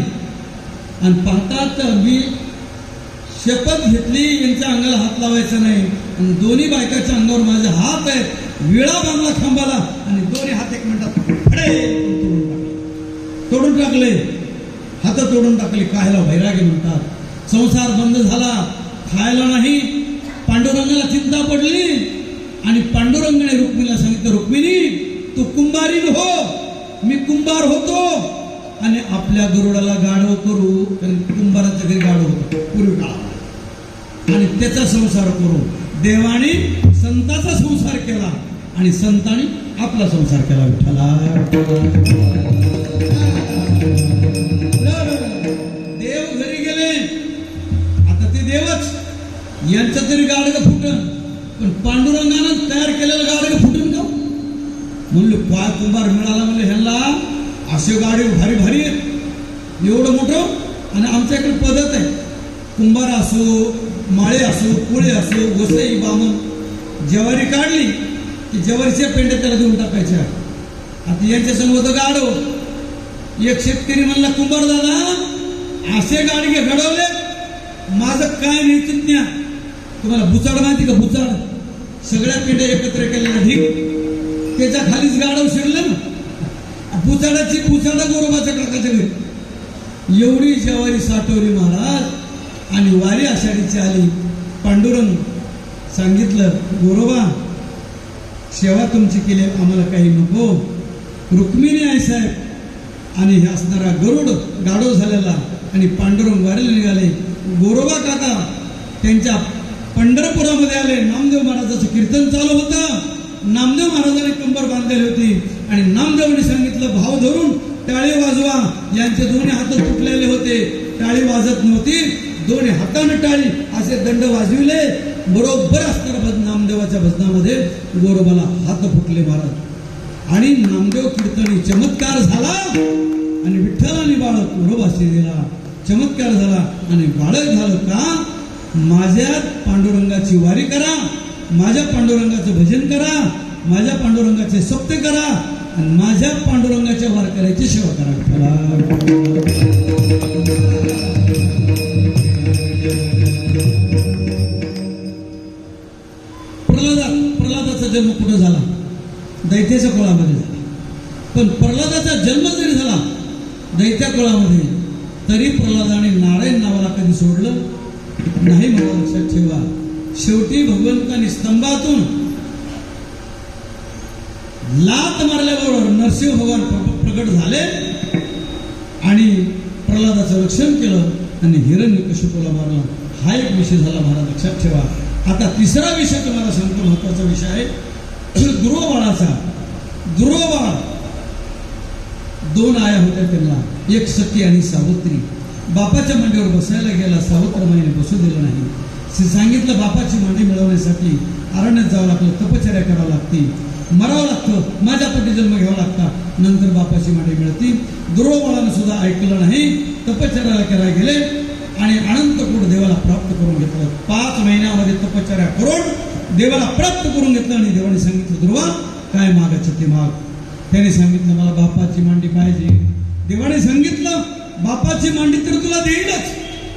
आणि पाहतात मी शपथ घेतली यांच्या अंगाला हात लावायचा नाही. आणि दोन्ही बायकाच्या अंगावर माझे हात आहेत, विळा बांधला खांबाला आणि दोन्ही हात एक मिनिटात तोडून टाकले. हात तोडून टाकले. कायला वैराग्य म्हणतात. संसार बंद झाला, खायला नाही. पांडुरंगाला चिंता पडली आणि पांडुरंगाने रुक्मिणीला सांगितलं, रुक्मिणी तू कुंभारीन हो, मी कुंभार होतो आणि आपल्या गरुडाला गाढव करू. कारण कुंभाराच्या घरी गाढव होतो पूर्वी काळात, आणि त्याचा संसार करू. देवाने संताचा संसार केला आणि संतांनी आपला संसार केला. देव घरी गेले. आता ते देवच, यांचं तरी गाडगं फुटन, पण पांडुरंगानं तयार केलेलं गाडगं फुटून का? म्हणलं काय कुंभार मिळाला म्हणलं ह्यांना, असे गाडी भारी भारी आहेत एवढं मोठं. आणि आमच्या इकडे पद्धत आहे, कुंभार असो, माळे असो, पुळे असो, गोसाई बामण ज्वारी काढली की ज्वारीच्या पेंड्या त्याला देऊन टाकायच्या. आता यांच्या समोर होतं गाडव. एक शेतकरी म्हणला, कुंभार दादा असे गाडगे घडवले, माझं काय नाही चिंत्या. तुम्हाला बुचाड माहिती का? बुचाड सगळ्या पेंड्या एकत्र केलेल्या ढीक, त्याच्या खालीच गाडव शिरलं ना. बुचाडाची बुचाडा गोरोबाच्या टाकायच्या घरी. एवढी ज्वारी साठवली महाराज. आणि वारी आषाढीची आली. पांडुरंग सांगितलं, गोरोबा सेवा तुमची केली, आम्हाला काही नको. रुक्मिणी आहे साहेब आणि हे असणारा गरुड गाढव झालेला. आणि पांडुरंग वारीला निघाले. गोरोबा काका त्यांच्या पंढरपुरामध्ये आले. नामदेव महाराजाचं कीर्तन चालू होतं. नामदेव महाराजांनी कंबर बांधलेली होती आणि नामदेवांनी सांगितलं, भाव धरून टाळी वाजवा. यांचे दोन्ही हात तुटलेले होते, टाळी वाजत नव्हती. दोन्ही हाताने टाळी असे दंड वाजविले. बरोबर असणाऱ्या नामदेवाच्या भजनामध्ये गोरोबाला हात फुटले महाराज. आणि नामदेव कीर्तनी चमत्कार झाला आणि विठ्ठलाने बाळक गोरोबाशी दिला. चमत्कार झाला आणि बाळक झालं का? माझ्या पांडुरंगाची वारी करा, माझ्या पांडुरंगाचं भजन करा, माझ्या पांडुरंगाचे सप्ते करा आणि माझ्या पांडुरंगाच्या वारकऱ्याची सेवा करा. प्रल्हादाचा जन्म कुठं झाला? दैत्याच्या कुळामध्ये झाला. पण प्रल्हादाचा जन्म जरी झाला दैत्या कुळामध्ये, तरी प्रल्हादाने नारायण नावाला कधी सोडलं नाही. मला लक्षात ठेवा. शेवटी भगवंतानी स्तंभातून लात मारल्याबरोबर नरसिंह भगवान प्रकट झाले आणि प्रल्हादाचं रक्षण केलं आणि हिरण्यकशिपूला मारलं. हा एक विषय झाला महाराज, लक्षात ठेवा. आता तिसरा विषय तुम्हाला सांगतो, महत्वाचा विषय आहे दुर्वाबाळाचा. दुर्वाबाळ दोन आया होत्या त्यांना, एक सती आणि सावित्री. बापाच्या मांडीवर बसायला गेला, सावित्रीमाईने बसू दिलं नाही. सांगितलं बापाची मांडी मिळवण्यासाठी अरण्यात जावं लागलं, तपश्चर्या करावं लागते, मरावं लागतं, माझ्या पोटी जन्म घ्यावा लागता, नंतर बापाची मांडी मिळती. दुर्वाबाळानं सुद्धा ऐकलं नाही, तपश्चर्याला करायला गेले आणि अनंत कोट देवाला प्राप्त करून घेतलं. 5 महिन्यामध्ये तपश्चर्या करून देवाला प्राप्त करून घेतलं. आणि देवाने सांगितलं, दुर्वा काय मागायचं ते माग. त्याने सांगितलं, मला बापाची मांडी पाहिजे. देवाने सांगितलं, बापाची मांडी तर तुला देईलच,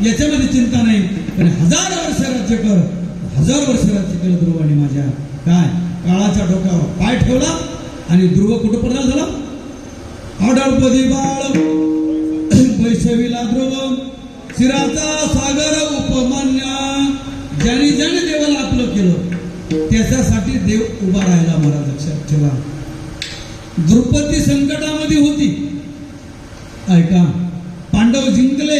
याच्यामध्ये चिंता नाही, पण 1000 वर्ष राज्य कर. 1000 वर्ष राज्य केलं ध्रुवाने माझ्या. काय काळाच्या डोक्यावर पाय ठेवला आणि ध्रुव कुठं पडला झाला? आढळपदी बाळ वैशवीला ध्रुव, शिराचा सागर उपमान्य. ज्याने ज्याने देवाला आपलं केलं त्याच्यासाठी देव उभा राहिला महाराज, लक्षात ठेवा. द्रुपदी संकटामध्ये होती. ऐका, पांडव जिंकले,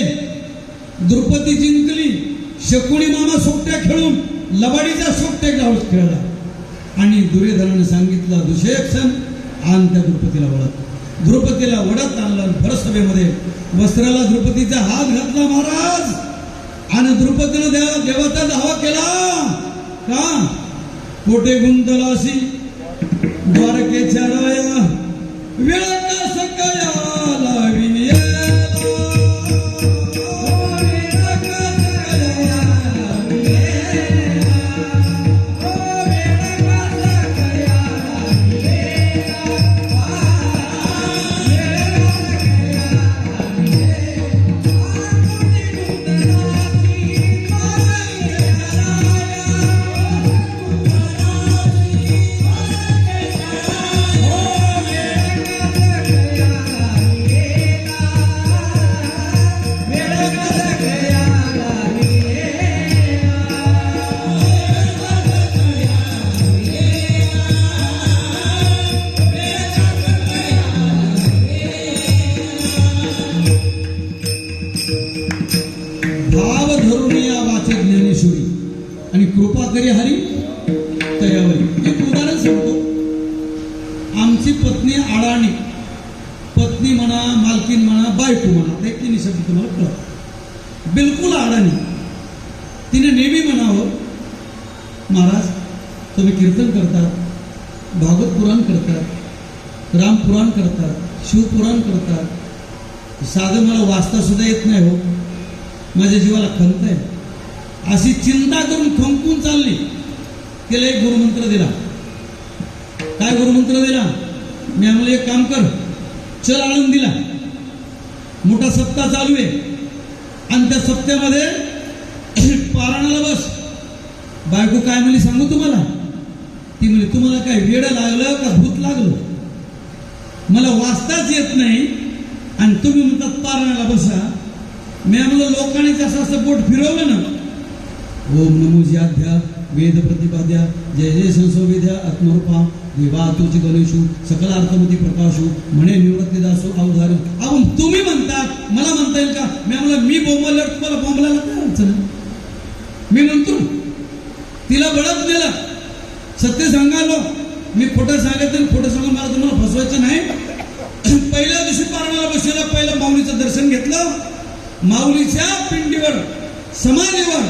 द्रुपदी जिंकली. शकुनी मामा सोपट्या खेळून लबाडीचा सोपट्या डाऊस खेळला. आणि दुर्योधनाने सांगितलं दुःशासन आण त्या द्रौपदीला वळत. द्रौपदीला वडत आणलं. भरसभेमध्ये वस्त्राला द्रौपदीचा हात घातला महाराज आणि द्रौपदीनं देवाचा धावा केला का कोठे गुंतलासी द्वारकेच्या राया वेळ सकयाला विनियला. भाव धरून या वाचे ज्ञानेश्वरी आणि कृपा करी हरी तयावरी. एक उदाहरण सांगतो. आमची पत्नी अडाणी, पत्नी म्हणा मालकीन म्हणा बायको म्हणा, ते तिन्ही शब्द तुम्हाला कळत. बिलकुल अडाणी. तिने नेहमी म्हणावं महाराज तुम्ही कीर्तन करतात, भागवत पुराण करतात, रामपुराण करतात, शिवपुराण करतात, साधं मला वाचता सुद्धा येत नाही हो, माझ्या जीवाला खंत आहे. अशी चिंता करून खंकून चालली. तिला एक गुरुमंत्र दिला. काय गुरुमंत्र दिला? मी आम्हाला एक काम कर, चल आळंदीला, मोठा सप्ताह चालू आहे आणि त्या सप्त्यामध्ये पारायणाला बस. बायको काय म्हणली सांगू तुम्हाला? ती म्हणली तुम्हाला काय वेड लागलं का भूत लागलं? मला वाचताच येत नाही आणि तुम्ही म्हणतात पारायणाला बसा. मी आम्हाला लोकांनी जसं असं बोट फिरवलं ना, ओम नमो ज्याध्या वेद प्रतिपाद्या जय जय संसोविद्या आत्मरूपा देवा तुझी गणेशू सकल अर्थमती प्रकाशू म्हणे निवृत्तीदासो अवधारू. अहो तुम्ही म्हणतात, मला म्हणता येईल का? मी आम्हाला मी बोंबल्यावर तुम्हाला बोंबलायला काय अडचण? मी म्हणतो तिला बळत नेलं. सत्य सांगालो, मी खोटं सांगायचं आणि खोटं सांगून मला तुम्हाला फसवायचं नाही. पहिल्या दिवशी पारणाला बसलेला पहिलं माऊलीचं दर्शन घेतलं. माऊलीच्या पिंडीवर समाधीवर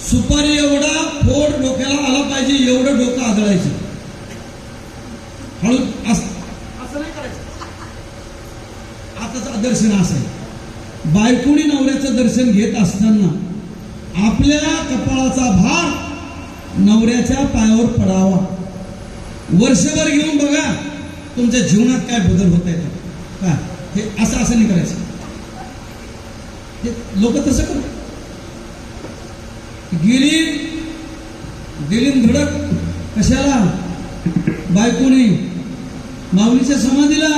सुपारी एवढा फोड डोक्याला आला पाहिजे एवढं डोकं आदळायचं. हळू असं नाही करायचं. आताच दर्शन असं आहे. बायकोनी नवऱ्याचं दर्शन घेत असताना आपल्या कपाळाचा भार नवऱ्याच्या पायावर पडावा. वर्षभर घेऊन बघा तुमच्या जीवनात काय बदल होत आहेत का. हे असं नाही करायचं. लोक तसं करतात. गेली धडक कशाला? बायकोनी माऊलीच्या समाधीला.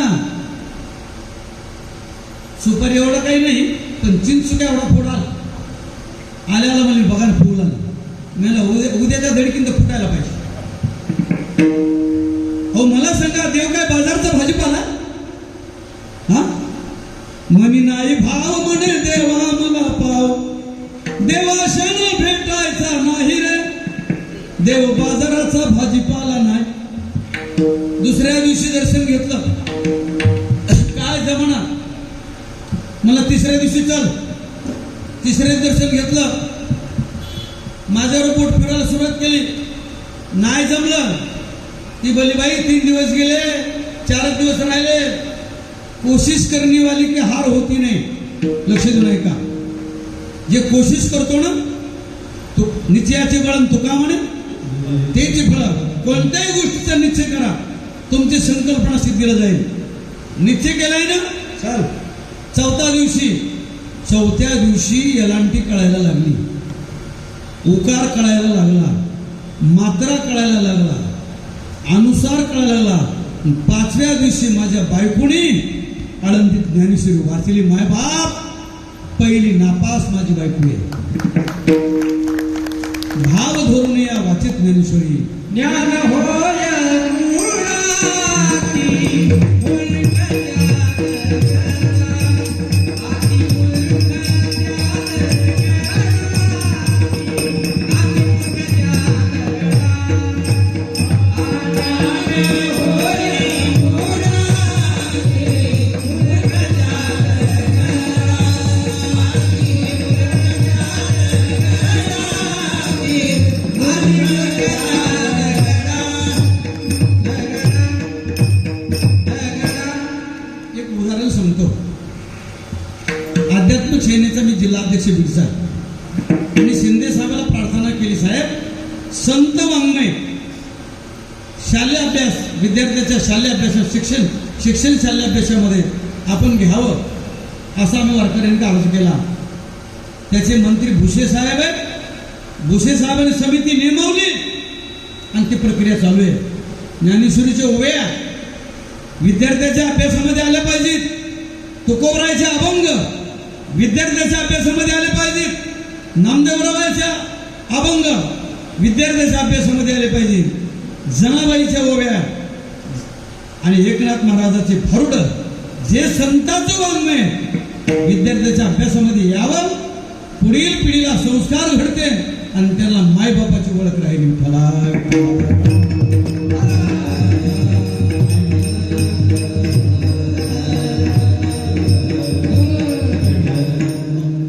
सुपारी एवढा काही नाही पण चिंचुक एवढा फोड आला. आल्याला म्हणजे बघा फुल आला. मला उद्याच्या धडकीन तर फुटायला पाहिजे. हो मला सांगा, देव काय बाजारचा भाजीपाला? हा म्हणी नाही भाव म्हणे देवा मला पाव, देवाशाने भेटायचा नाही रे, देव बाजाराचा भाजीपाला नाही. दुसऱ्या दिवशी दर्शन घेतलं. काय जमाना. मला तिसऱ्या दिवशी चल. तिसऱ्या दर्शन घेतलं. माझ्यावर बोट फिरायला सुरुवात केली. नाही जमलं. ती बोलली बाई 3 दिवस गेले, 4 दिवस राहिले. कोशिश करने वाली की हार होती नाही. लक्ष देऊ नये का? जे कोशिश करतो ना तो निश्चयाचे बळ तुका म्हणे तेचे फळ. कोणत्याही गोष्टीचा निश्चय करा, तुमची संकल्पना सिद्धीला जाईल. निश्चय केलाय ना, चाल. चौथ्या दिवशी यलांटी कळायला लागली, उकार कळायला लागला, मात्रा कळायला लागला, अनुसार कळायला लागला. 5व्या दिवशी माझ्या बायकोनी आळंदीत ज्ञानेश्वरी वाचली. माय बाप पहिली नापास माझी बायको आहे. भाव धरून या वाचित ज्ञानेश्वरी. ज्ञान होय जिल्हाध्यक्ष बीडचा आणि शिंदे साहेबांना प्रार्थना केली, साहेब संत वाङ्मय शालेय अभ्यास विद्यार्थ्याच्या शालेय अभ्यासात शिक्षण शालेय अभ्यासामध्ये आपण घ्यावं असा आम्ही वारकऱ्यांनी अर्ज केला. त्याचे मंत्री भुसे साहेब आहेत. भुसे साहेबांनी समिती नेमवली आणि ती प्रक्रिया चालू आहे. ज्ञानेश्वरीच्या ओव्या विद्यार्थ्याच्या अभ्यासामध्ये आल्या पाहिजेत. तुकोबरायचे अभंग विद्यार्थ्याच्या अभ्यासामध्ये आले पाहिजेत. नामदेवरावांच्या अभंग विद्यार्थ्याच्या अभ्यासामध्ये आले पाहिजेत. जनाबाईच्या ओव्या आणि एकनाथ महाराजांचे भारुड जे संतांचं वाङ्मय विद्यार्थ्याच्या अभ्यासामध्ये यावं, पुढील पिढीला संस्कार घडते आणि त्याला मायबापाची ओळख राहिली.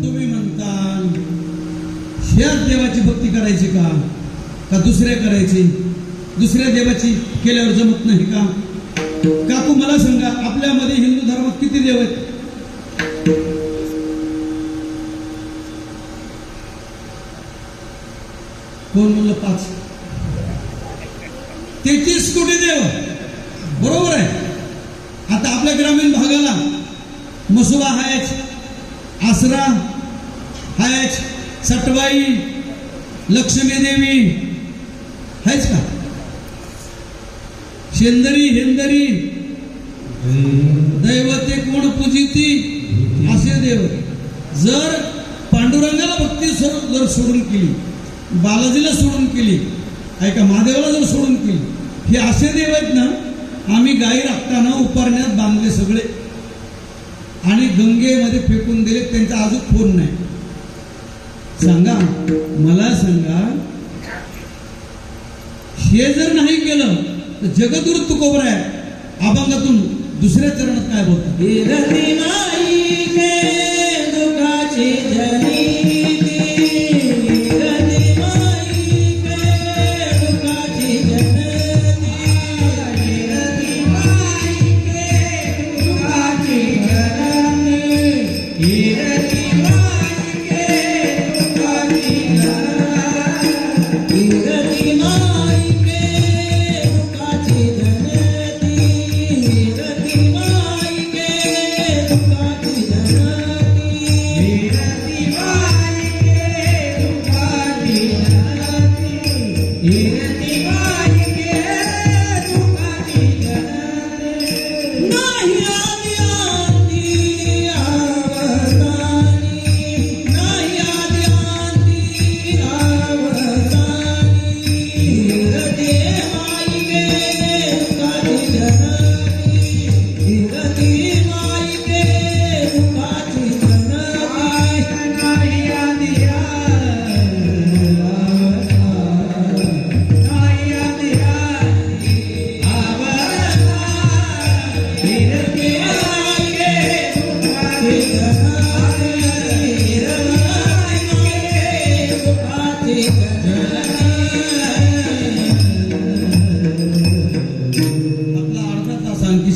तुम्ही म्हणता ह्याच देवाची भक्ती करायची का दुसऱ्या करायची? दुसऱ्या देवाची केल्यावर जमत नाही का? काकू मला सांगा, आपल्यामध्ये हिंदू धर्मात किती देव आहेत? कोण म्हणलं 5? 33 कोटी देव. बरोबर आहे. आता आपल्या ग्रामीण भागाला मसुबा हायच, आसरा हायच, सटवाई, लक्ष्मी देवी हायच का? शेंदरी हेंदरी दैवते कोण पूजिती असे देव. जर पांडुरंगाला भक्ती जर सोडून केली, बालाजीला सोडून केली, ऐका महादेवाला जर सोडून केली, हे असे देव आहेत ना. आम्ही गाई राखताना उपारण्यात बांधले सगळे आणि गंगेमध्ये फेकून दिले. त्यांचा अजून फोन नाही. सांगा मला, सांगा हे जर नाही केलं तर जगद्गुरु तुकोबराय अभंगातून दुसऱ्या चरणात काय बोलतात?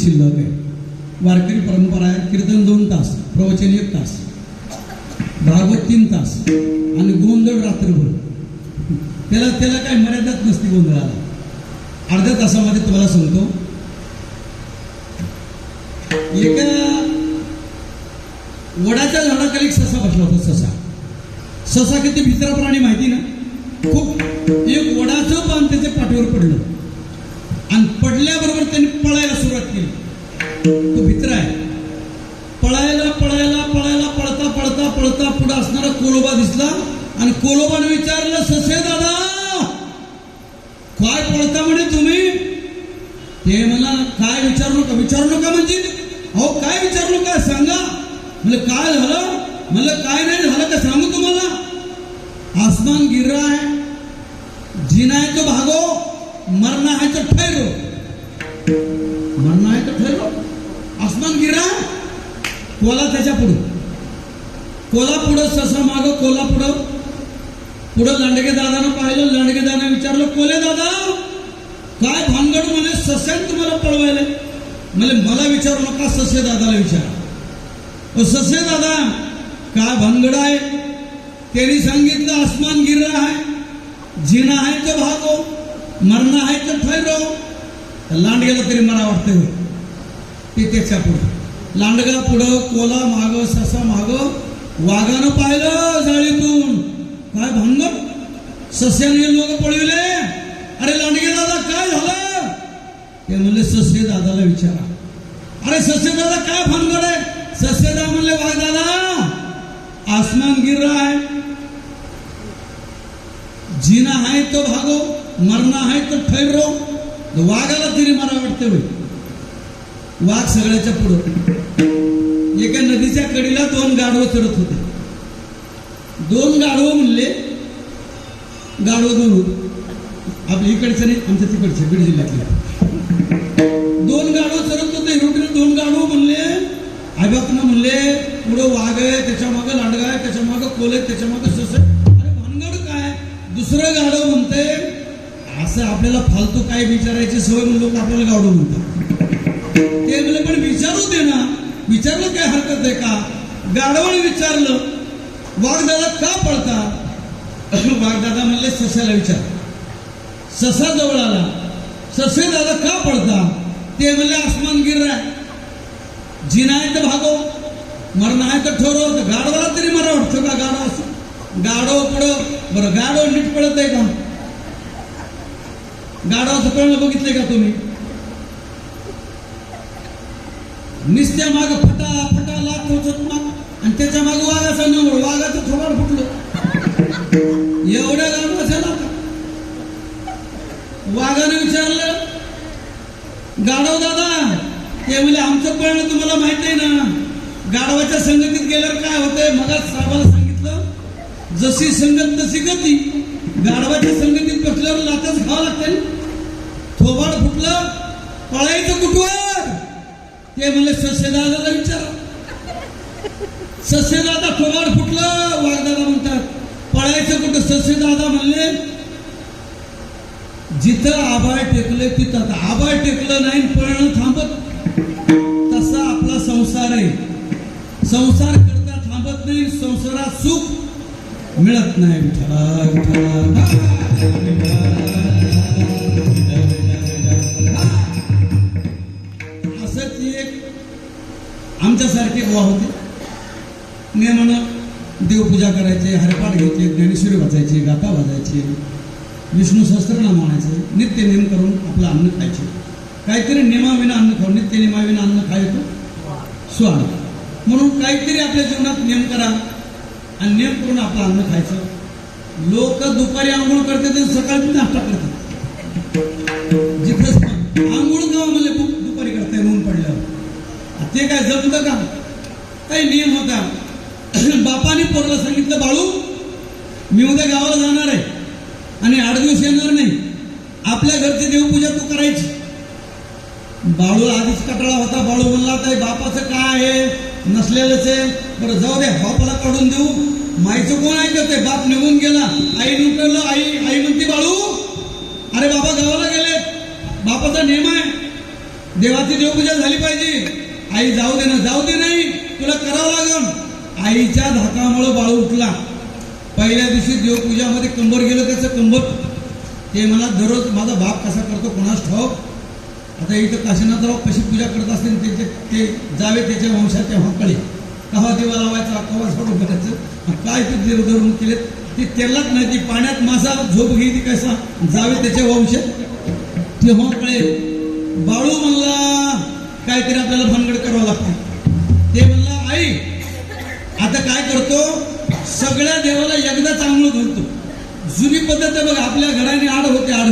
शिल्लक आहे. वारकरी परंपरा आहे. कीर्तन 2 तास, प्रवचन 1 तास, भागवत 3 तास आणि गोंधळ रात्रभर. त्याला काही मर्यादाच नसते गोंधळाला. अर्ध्या तासामध्ये तुम्हाला सांगतो, एका वडाच्या झाडाखाली ससा बसला होता. ससा किती भित्रा प्राणी माहिती ना. खूप एक वडाचं पान त्याच्या पाठीवर पडलं आणि पडल्याबरोबर त्यांनी पळायला सुरुवात केली. तो भित्रा आहे. पळायला पळता पुढे असणारा कोलोबा दिसला आणि कोलोबाने विचारलं, ससे दादा काय पळता म्हणे तुम्ही? ते मला काय विचारू नका म्हणजे अहो काय विचारू नका, सांगा. म्हणजे काय झालं? म्हणलं काय नाही झालं का सांगू तुम्हाला. आसमान गिर रहा है, जीना है तो भागो, मरना है तो ठहरो. मरना है तो ठहरो. आसमान गिर रहा है. कोला त्याच्या पुढं ससा माग, कोला पुढं लांडगे दादानं पाहिलं. लांडगे दादा विचारलं, कोले दादा काय भानगड? म्हणे सस्याने तुम्हाला पळवायला. म्हणजे मला विचारू नका, ससे दादाला विचारा. ससे दादा काय भानगड आहे? त्यांनी सांगितलं आसमान गिर रहा है, जीना है तो भागो, मरना है तो ठहरो. लांडग्याला तरी मला वाटतं ते त्याच्या पुढं लांडगा पुढं, कोला माग, ससा माग. वाघानं पाहिलं जाळीतून, काय भानगड? सस्याने लोक पळविले. अरे लांडगे दादा काय झालं? ते म्हणले सस्य दादाला विचारा. अरे सस्य दादा काय भानगड आहे? सस्य दादा म्हणले वाघ दादा आसमान गिर रहा है, जीना है तो भागो, मरना है तो ठहरो. वाघाला तरी मला वाटतं होय. वाघ सगळ्याच्या पुढं. एका नदीच्या कडीला 2 गाढव चरत होते. 2 गाढव म्हणले, गाढव 2 आपल्या इकडचे नाही, आमच्या तिकडचे बीड जिल्ह्यातले. 2 गाढव चरत होते. रोटीने 2 गाढव म्हणले, आईबापना म्हणले पुढं वाघ आहे, त्याच्या मागं लांडगा आहे, त्याच्या मागं कोल आहे, त्याच्या मागं सस आहे. अरे भानगड काय? दुसरं गाढव म्हणते असं आपल्याला फालतू काय विचारायची सवय म्हणून लोक आपल्याला गाढव म्हणतात. ते म्हणले पण विचारू दे ना. विचारलं काय हरकत आहे का? गाढवाने विचारलं वाघदादा का पळता? वाघदादा म्हणले सस्याला विचार. ससा जवळ आला. ससे दादा का पळता? ते म्हणले आसमान गिर रहा है, जीना है तो भागो, मरना है तो ठहरो. गाढवाला तरी मला वाटतं का गाढव असं गाढव पुढं. बरं गाढव नीट पळत आहे का? गाढवाचं पळणं बघितलंय का तुम्ही? निस्त्या माग फटा फटा लाख होत माग, आणि त्याच्या माग वाघाचा नंबर, वाघाचं थोबाड फुटलं. एवढ्या गाढवाच्या लाख. वाघाने विचारलं गाढव दादा, ते म्हणजे आमचं पळणं तुम्हाला माहित आहे ना? गाढवाच्या संगतीत गेल्यावर काय होतंय? मगाच साहेबाला सांगितलं जशी संगत तशी गती. गाढवाच्या संगतीत बसल्यावर लाथच खावं लागते. थोबाड फुटलं, पळायचं कुठवर? ते म्हणले सस्यदादाला विचारा. सस्यदादा थोबाड फुटलं, वाघदादा म्हणतात पळायचं कुठं? सस्यदादा म्हणले जिथं आभाळ टेकले तिथं. आभाळ टेकलं नाही, पळणं थांबत. तसा आपला संसार आहे. संसार करता थांबत नाही, संसारात सुख मिळत नाही. असंच एक आमच्यासारखे बुवा होते. नेमानं देवपूजा करायचे, हरिपाठ घ्यायचे, ज्ञानेश्वरी वाचायचे, गाथा वाजायचे, विष्णू सहस्त्रनाम म्हणायचे, नित्य नेम करून आपलं अन्न खायचे. काहीतरी नेमाविना अन्न खाऊ, नित्य नेमाविना अन्न खायचं स्वान. म्हणून काहीतरी आपल्या जीवनात नेम करा आणि नेम करून आपलं अन्न खायचं. लोक दुपारी आंघोळ करतात आणि सकाळी नाश्ता करतात. जिथं आंघोळ गाव म्हणजे दुपारी करताय ऊन पडल्यावर, ते काय जमतं का? काही नियम होता. बापाने पोराला सांगितलं बाळू मी उद्या गावाला जाणार आहे आणि 8 दिवस येणार नाही, आपल्या घरची देवपूजा तू करायची. बाळू आधीच कटाळा होता. बाळू म्हणला तर बापाचं काय आहे, नसलेलंच आहे. बरं जाऊ द्या, बापाला काढून देऊ. माईचं कोण ऐकत आहे? बाप निघून गेला. आई उठवलं. आई म्हणते बाळू अरे बाबा गावाला गेले, बापाचा नियम आहे, देवाची देवपूजा झाली पाहिजे. आई जाऊ दे ना. जाऊ दे नाही, तुला करावं लागल. आईच्या धाकामुळे बाळू उठला. पहिल्या दिवशी देवपूजामध्ये कंबर गेलं त्याचं कंबर. ते मला दररोज माझा बाप कसा करतो कोणास ठाऊक. आता इथं काशीनाथराव कशी पूजा करत असतील त्याचे ते जावे त्याच्या वंशाच्या हक्कडे. कवा दिवा लावायचा, कवा सोडून करायचं, काय ते देव धरून केले ते तेलात नाही. ती पाण्यात मासा झोप घेतली कसा जावे त्याच्या वंश ते हक्कडे. बाळू म्हणला काहीतरी आपल्याला भानगड करावं लागते. ते म्हणला आई आता काय करतो, सगळ्या देवाला एकदा चांगलं धरतो. जुनी पद्धत आहे बघा, आपल्या घराने आड होते. आड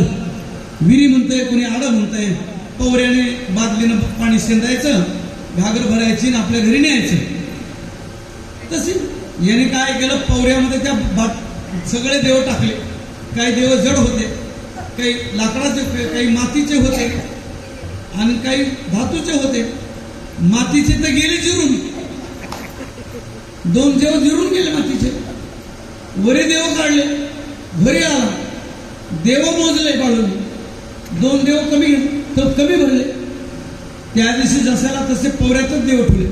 विहिरी म्हणतंय, कोणी आड म्हणतंय. पवऱ्याने बादलीनं पाणी शेंदायचं, घागर भरायची आणि आपल्या घरी न्यायचं. तशी याने काय केलं, पवऱ्यामध्ये त्या सगळे देव टाकले. काही देव जड होते, काही लाकडाचे, काही मातीचे होते आणि काही धातूचे होते. मातीचे तर गेले जिरून, 2 देव जिरून गेले मातीचे. वरे देव काढले, घरी आला, देव मोजले बाळूने. 2 देव कमी भरले. त्या दिवशी जसाला तसे पवऱ्यातच देव ठेवले.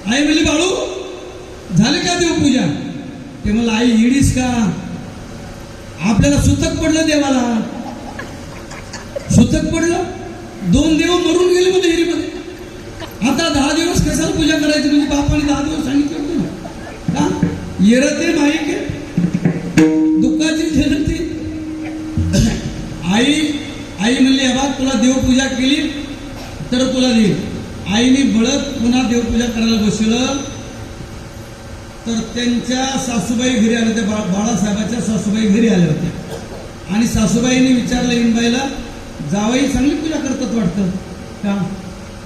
आई म्हणली बाळू झाली का देवपूजा? ते मला आई येडीस का? आपल्याला सुतक पडलं देवाला, सुतक पडलं. 2 देव मरून गेले मध्ये हिरीमध्ये. आता 10 दिवस कशाला पूजा करायची? म्हणजे बापाने 10 दिवस सांगितलं होतं ना. येरते माईके दुःखाची झेलती. आई म्हणली बा तुला देवपूजा केली तर तुला देईल. आईने बळत पुन्हा देवपूजा करायला बसवलं तर त्यांच्या सासूबाई घरी आल्या होत्या. बाळासाहेबाच्या सासूबाई घरी आल्या होत्या आणि सासूबाईंनी विचारलं इनबाईला, जावई चांगली पूजा करतात वाटतं का?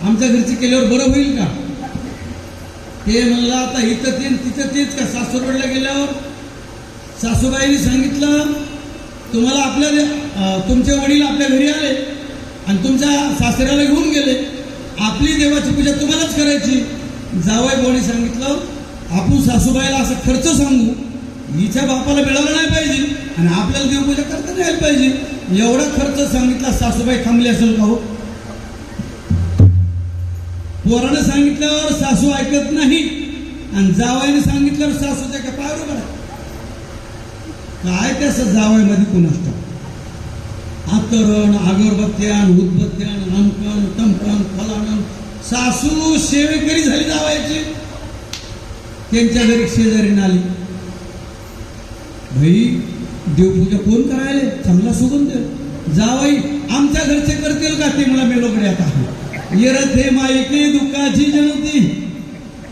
आमच्या घरची केल्यावर बरं होईल का? ते म्हणलं आता इथं ते तिथं तेच का? सासूरवाडीला गेल्यावर सासूबाईंनी सांगितलं तुम्हाला तुमचे वडील आपल्या घरी आले आणि तुमच्या सासऱ्याला घेऊन गेले, आपली देवाची पूजा तुम्हालाच करायची. जावई बोनी सांगितलं आपण सासूबाईला असं खर्च सांगू, हिच्या बापाला मिळालं नाही पाहिजे आणि आपल्याला देवपूजा करता नाही आली पाहिजे. एवढा खर्च सांगितला. सासूबाई थांबली असेल का हो? पोरानं सांगितल्यावर सासू ऐकत नाही आणि जावईने सांगितल्यावर सासू त्या पायावर उभा आहे. काय त्याचं जावईमध्ये कोण असतं? आतरण, अगरबत्त्यान, उदबत्त्यान, अमकन तमकन फलानन. सासू सेवेकरी झाली जावायची. त्यांच्या घरी शेजारीने आली, भाई देवपूजा कोण करायला? चांगला सुगंध. जावाई आमच्या घरचे करतील का? ते मला मेलोकडे आता येरथे माईके दुःखाची जनती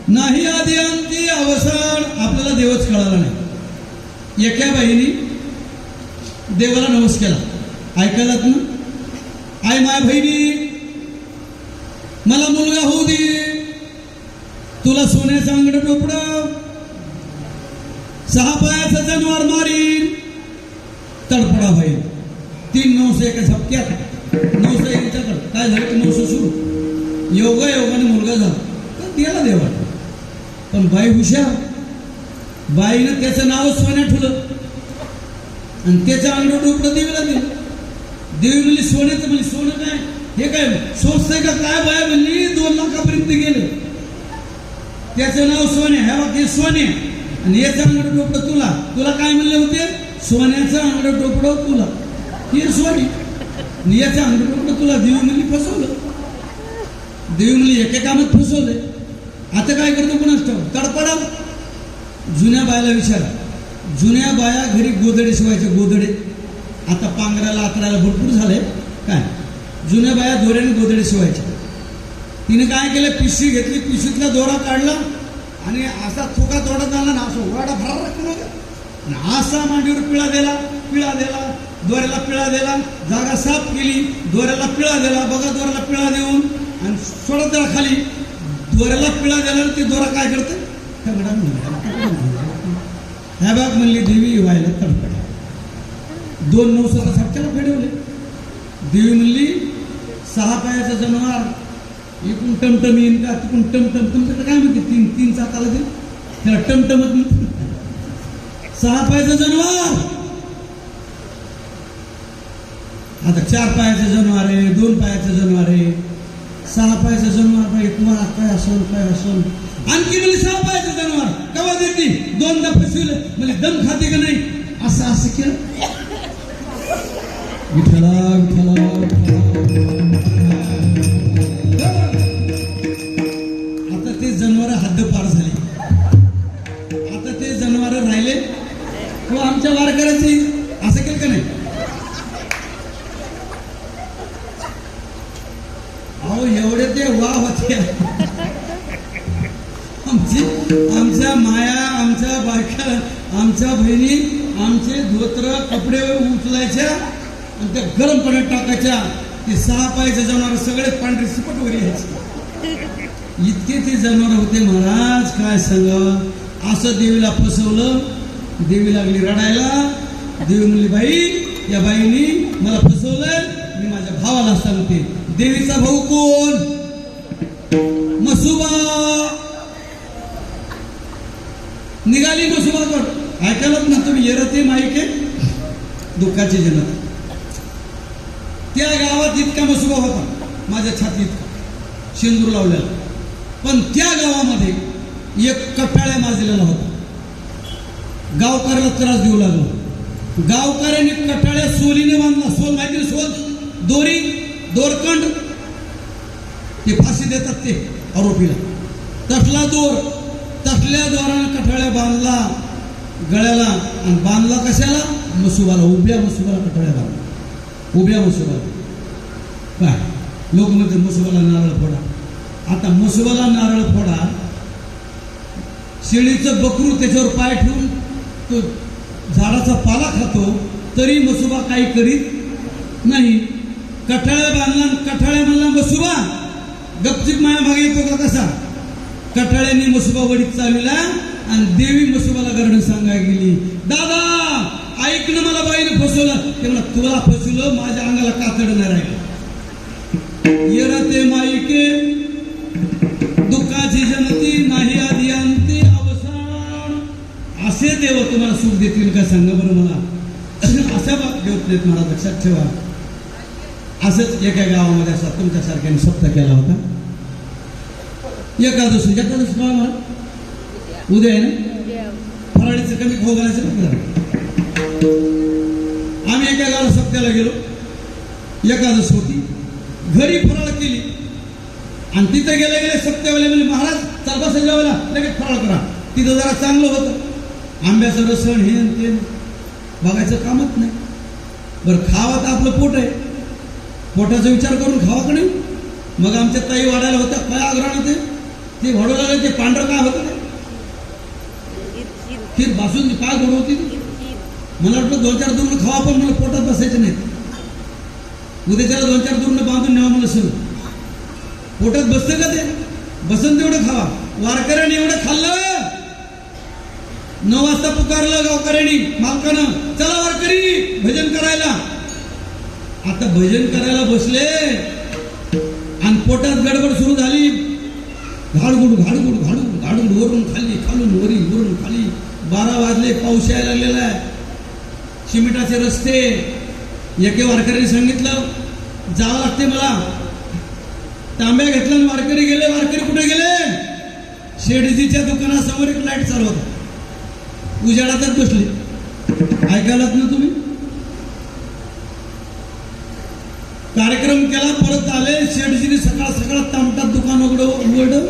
नाही आधी अंती अवसान. आपल्याला देवच कळाला नाही. एका बाईनी देवाला नवस केला. ऐकायलात ना? आई माय बहिणी मला मुलगा होऊ दे, तुला सोन्याचं अंगड टोपडं, 6 पायाचं जनावर मारीन, तडपडा होईल. 3 नवस एका झपक्यात. नवस यांच्याकडं काय झालं की नवस सुरू. योगाने मुलगा झाला तर दिला देवा. पण बाई हुशार. बाईनं त्याचं नाव सोन्या ठेवलं आणि त्याचं अंगड टोपडं देवीला दिलं. देवी म्हणली सोन्याचं. म्हणजे सोनं काय हे काय स्वस्त आहे का काय? बाया म्हणली 2 लाखापर्यंत गेले. त्याचं नाव सोने. ह्या बाकी सोने आणि याचं अंगड टोपडं तुला. तुला काय म्हणले होते? सोन्याचं अंगड टोपडं तुला, हे सोने आणि याचं अंगड टोपडं तुला. देवी म्हणली फसवलं. देवी म्हणली एके कामात फसवले. आता काय करतो कोणाच ठाऊक? तडपडा. जुन्या बायाला विचारा. जुन्या बाया घरी गोदडे शिवायचे. गोदडे आता पांघरायला आतरायला भरपूर झाले. काय जुन्या बाया दोऱ्याने गोदडे शिवायचे. तिने काय केलं? पिशवी घेतली, पिशवीतला दोरा काढला आणि असा थोका तोडत आला ना, असं वाडा भरा राखला. असा मांडीवर पिळा दिला, दोऱ्याला पिळा दिला, जागा साफ केली, दोऱ्याला पिळा दिला. बघा दोऱ्याला पिळा देऊन आणि सोडत त्याला खाली. दोऱ्याला पिळा दिला ते दोरा काय करते? ह्या बाग म्हणली देवी व्हायला तडपडा. 2 नवसाचा झटक्याला फेडवले. देवी म्हणली 6 पायाचं जनावर इकडून टमटम येईन का तिकडून टमटम. तुमच्याकडे काय म्हणते? 3 चाकाला दे त्याला टमटमच म्हणते. 6 पायाचं जनावर. आता 4 पायाचं जनावर आहे, 2 पायाचं जनावर आहे, 6 पायाचं जनावर पाहिजे. तुम्हाला काय असेल आणखी म्हणजे 6 पायाचं जनावर कवा देते? 2दा फसविलं म्हणजे दम खाते का नाही? असं केलं. विठ्ठला आता ते जनावर हद्दपार झाले. आता ते जनावर राहिले हो आमच्या वारकऱ्याची. असं केलं का नाही? अहो एवढे ते वा होते. आमच्या माया, आमच्या बायका, आमच्या बहिणी आमचे धोत्र कपडे उचलायच्या आणि त्या गरम पाण्यात टाकायच्या. ते 6 पायाचे जनावर सगळे पांढरे सुपट वर यायचे. इतके ते जनावर होते महाराज काय सांगावं. असं देवीला फसवलं. देवी लागली रडायला. देवी म्हणली बाई या बाईनी मला फसवलंय, मी माझ्या भावाला सांगते. देवीचा भाऊ कोण? मसुबा. निघाली मसुबाकडं. ऐकायलाच ना तुम्ही? येरते माईके दुःखाची जनता. त्या गावात इतका मसुबा होता माझ्या छातीत शेंदूर लावलेला. पण त्या गावामध्ये एक कटाळ्या माजलेला होता. गावकऱ्याला त्रास देऊ लागला. गावकऱ्याने कटाळ्या सोलीने बांधला. सोल माहिती ना, सोल दोरी दोरखंड ते फाशी देतात ते आरोपीला. तसला दोर, तसल्या दोरानं कटाळ्या बांधला गळ्याला. आणि बांधला कशाला? मसुबाला, उभ्या मसुबाला कटाळ्या बांधला. उभ्या मसुबाला काय लोक म्हणते मसुबाला नारळ फोडा. आता मसुबाला नारळ फोडा, शेळीचं बकरू त्याच्यावर पाय ठेवून तो झाडाचा पाला खातो, तरी मसुबा काही करीत नाही. कठाळ्या बांधला, कठाळ्या म्हणला मसुबा गपचिप माया मागे येतो का कसा? कठाळ्यांनी मसुबा वडीत चालविला आणि देवी मसुबाला गरडून सांगायला गेली, दादा ऐक ना, मला बाईने फसवलं. ते म्हणा, तुला फसवलं, माझ्या अंगाला कातड नाही राहिलं. येरते माईके दुःखाची जनती, नाही आधी अंती अवसान. असे देव तुम्हाला सुख देतील का? सांगा बरं मला. अशा देवत नाहीत मला, लक्षात ठेवा. असंच एका गावामध्ये असा तुमच्यासारख्याने सप्ताह केला होता. एकादशी मला उद्या आहे ना, फराळीचं कमी खाऊ घालायचं ना. आम्ही एका गावाला सप्त्याला गेलो. एकादश होती, घरी फराळ केली आणि तिथे गेले गेले सप्त्यावाले म्हणजे महाराज चालबा जेवायला लगेच फराळ करा. तिथं जरा चांगलं होतं, आंब्याचं रसण हे ते बघायचं कामच नाही. बरं खावा तर आपलं पोट आहे, पोटाचा विचार करून खावा का नाही. मग आमच्या ताई वाढायला होत्या, काय आग्रहानं ते वाढू लागले. ते पांढरं काय होतं, खीर बासून काय गोड होती. मला वाटलं 2-4 दुरण खावा, पण मला पोटात बसायचं नाही. उद्याच्याला 2-4 दुरण बांधून न्यावं मला सगळं. पोटात बसतं का ते? बसन तेवढं खावा. वारकऱ्याने एवढं खाल्लं, 9 वाजता पुकारलं गावकऱ्यांनी मालकानं, चला वारकरी भजन करायला. आता भजन करायला बसले आणि पोटात गडबड सुरू झाली. घाडगुड घाडगुड घाडगुड घाडगुड, वरून खाली, खालून वरी, वरून खाली. 12 वाजले, पाऊस यायला लागलेला आहे, सिमेंटाचे रस्ते. एके वारकऱ्यांनी सांगितलं, जावं लागते मला. तांब्या घेतला आणि वारकरी गेले. वारकरी कुठे गेले? शेडजीच्या दुकानासमोर एक लाईट चालू होता, उजेडातच बसले. ऐकायलात ना तुम्ही? कार्यक्रम केला, परत आले. शेडजीने सकाळ सकाळ तामटात दुकान उघडं.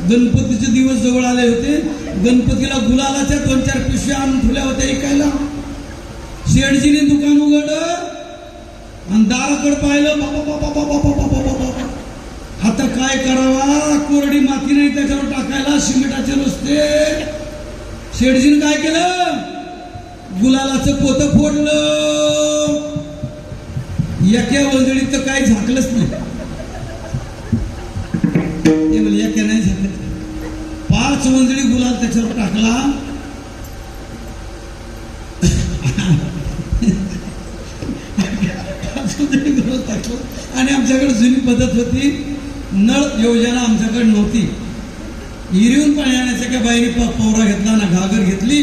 गणपतीचे दिवस जवळ आले होते. गणपतीला गुलालाच्या 2-4 पिशव्या आणून ठेवल्या होत्या ऐकायला. शेडजीने दुकान उघडं आणि दाराकडे पाहिलं. बाबा बाबा बाबा बाबा बाबा, आता काय करावा? कोरडी माती नाही त्याच्यावर टाकायला, सिमेंटाचे रस्ते. शेडजीने काय केलं? गुलालाचं पोतं फोडलं. एका वंजळीत तर काही झाकलंच नाही. ते म्हणजे एका नाही झाकलं, 5 वंजळी गुलाल त्याच्यावर टाकला. आणि आमच्याकडे जुनी पद्धत होती, नळ योजना आमच्याकडे नव्हती. हिरीहून पाणी आणायचं. का बाईने पवरा घेतला ना, घागर घेतली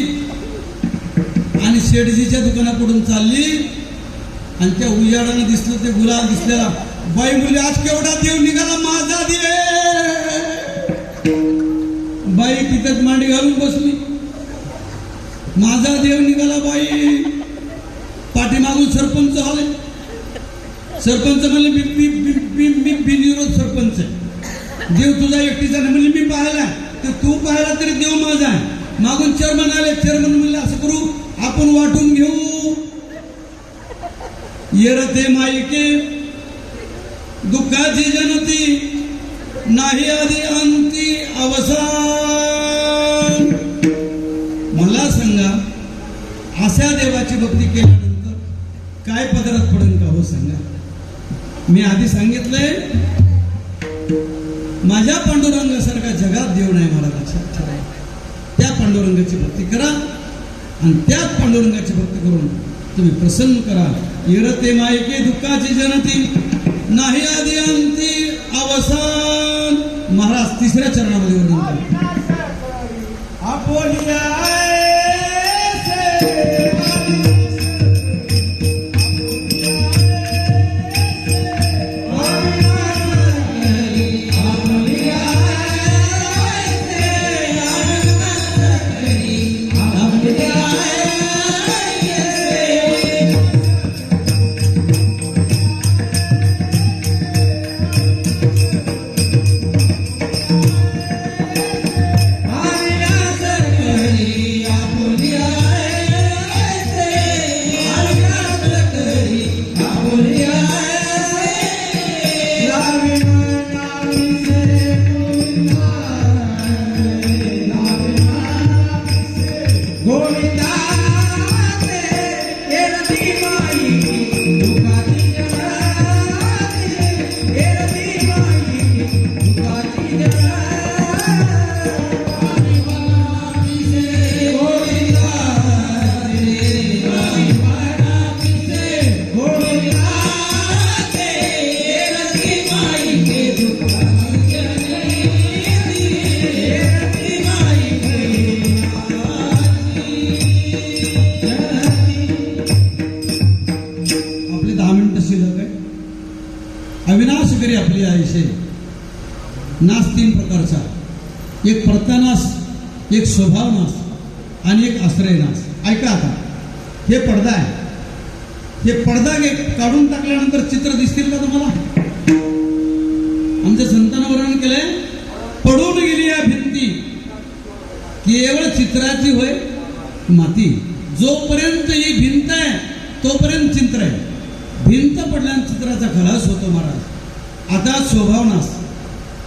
आणि शेडजीच्या दुकानाकडून चालली. आणि त्या उजाडानं दिसलं ते गुलाल दिसलेला. बाई बोलली, आज केवढा देव निघाला माझा देव. बाई तिथंच मांडी घालून बसली. माझा देव निघाला बाई. पाठीमागून सरपंच आले. सरपंच म्हणले, मी बिनविरोध सरपंच आहे, देव तुझा एकटीचा नाही. म्हणजे मी पाहिला, तर तू पाहिला तरी देव माझा आहे. मागून चेअरमन आले. चेअरमन म्हणले, असं करू आपण वाटून घेऊ. येरते माईके दुःखाची जनती, नाही आधी अंती अवसान. मला सांगा, अशा देवाची भक्ती केल्यानंतर काय पदरात पडेल का? हो सांगा. मी आधी सांगितलंय, माझ्या पांडुरंगासारखा जगात देव नाही. मला लक्षात ठेवा. त्या पांडुरंगाची भक्ती करा आणि त्याच पांडुरंगाची भक्ती करून तुम्ही प्रसन्न करा. येरते मायके दुःखाची जनती, नाही आधी अंती अवसान. महाराज 3ऱ्या चरणामध्ये वर्णन करतात. आपली आयुष्य. नाश 3 प्रकारचा, एक प्रतानाश, एक स्वभावनाश आणि एक आश्रयनाश. ऐका आता, हे पडदा आहे. हे पडदा काढून टाकल्यानंतर चित्र दिसतील का तुम्हाला? आमच्या संतांना वर्णन केलंय, पडून गेली या भिंती केवळ चित्राची होय माती. जोपर्यंत ही भिंत आहे तोपर्यंत चित्र आहे. भिंत पडल्याने चित्राचा खलास होतो महाराज. आता स्वभावनाश.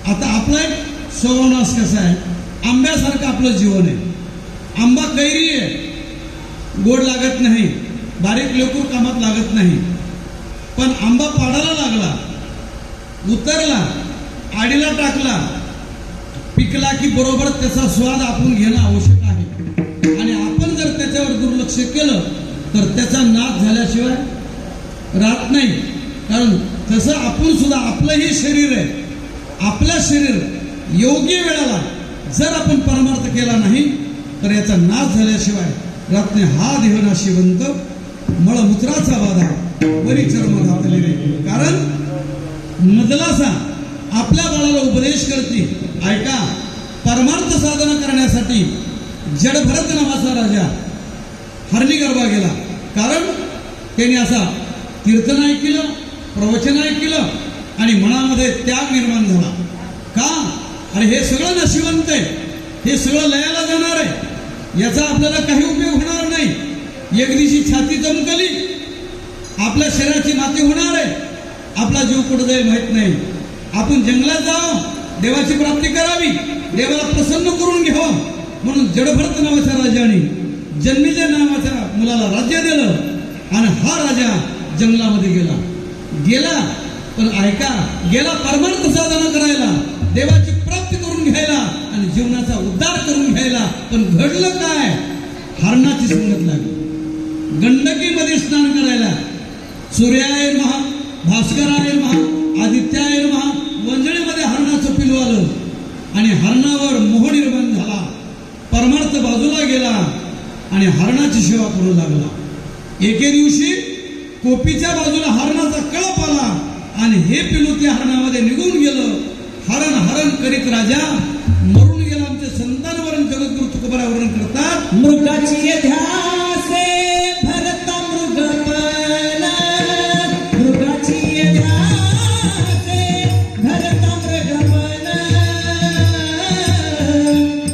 आता आपला एक स्वभावनाश कसा आहे? आंब्यासारखं आपलं जीवन आहे. आंबा कैरी आहे, गोड लागत नाही, बारीक लेकूर कामात लागत नाही. पण आंबा पाडाला लागला, उतरला, आडीला टाकला, पिकला की बरोबर त्याचा स्वाद आपण घेणं आवश्यक आहे. आणि आपण जर त्याच्यावर दुर्लक्ष केलं तर त्याचा नाश झाल्याशिवाय राहत नाही. कारण तसं आपण सुद्धा, आपलंही शरीर आहे. आपलं शरीर योग्य वेळेला जर आपण परमार्थ केला नाही तर याचा नाश झाल्याशिवाय राहत नाही. हा देहनाशिवंत मळमूत्राचा बाधा वरी चर्म घातले रे. कारण मजलासा आपल्या बाळाला उपदेश करते. ऐका, परमार्थ साधना करण्यासाठी जडभरत नावाचा राजा हरणी गर्भा गेला. कारण त्याने असा कीर्तन ऐकलं, प्रवचन ऐकलं आणि मनामध्ये त्याग निर्माण झाला. का? आणि हे सगळं नशिवंत आहे, हे सगळं लयाला जाणार आहे, याचा आपल्याला काही उपयोग होणार नाही. एक दिवशी छाती चमकली, आपल्या शरीराची माती होणार आहे, आपला जीव कुठं जाईल माहित नाही. आपण जंगलात जावं, देवाची प्राप्ती करावी, देवाला प्रसन्न करून घ्यावं म्हणून जडभरत नावाच्या राजाने जन्मेजय नावाच्या मुलाला राज्य दिलं. आणि हा राजा जंगलामध्ये गेला. पण ऐका, गेला परमार्थ साधना करायला, देवाची प्राप्ती करून घ्यायला आणि जीवनाचा उद्धार करून घ्यायला. पण घडलं काय? हरणाची संगत लागली. गंडकीमध्ये स्नान करायला सूर्याय महा, भास्कराय महा, आदित्याय महा, वंजळीमध्ये हरणाचं पिलू आलं आणि हरणावर मोह निर्माण झाला. परमार्थ बाजूला गेला आणि हरणाची सेवा करू लागला. एके दिवशी कोपीच्या बाजूला हरणाचा कळप आला आणि हे पिलू त्या हरणामध्ये निघून गेलं. हरण हरण करीत राजा मरून गेला. आमचे संतांवरून जगद्गुरु तुकोबाराय वर्णन करतात, मृगाची ध्यासे भरता मृगपण, मृगाची ध्यासे भरता मृगपण,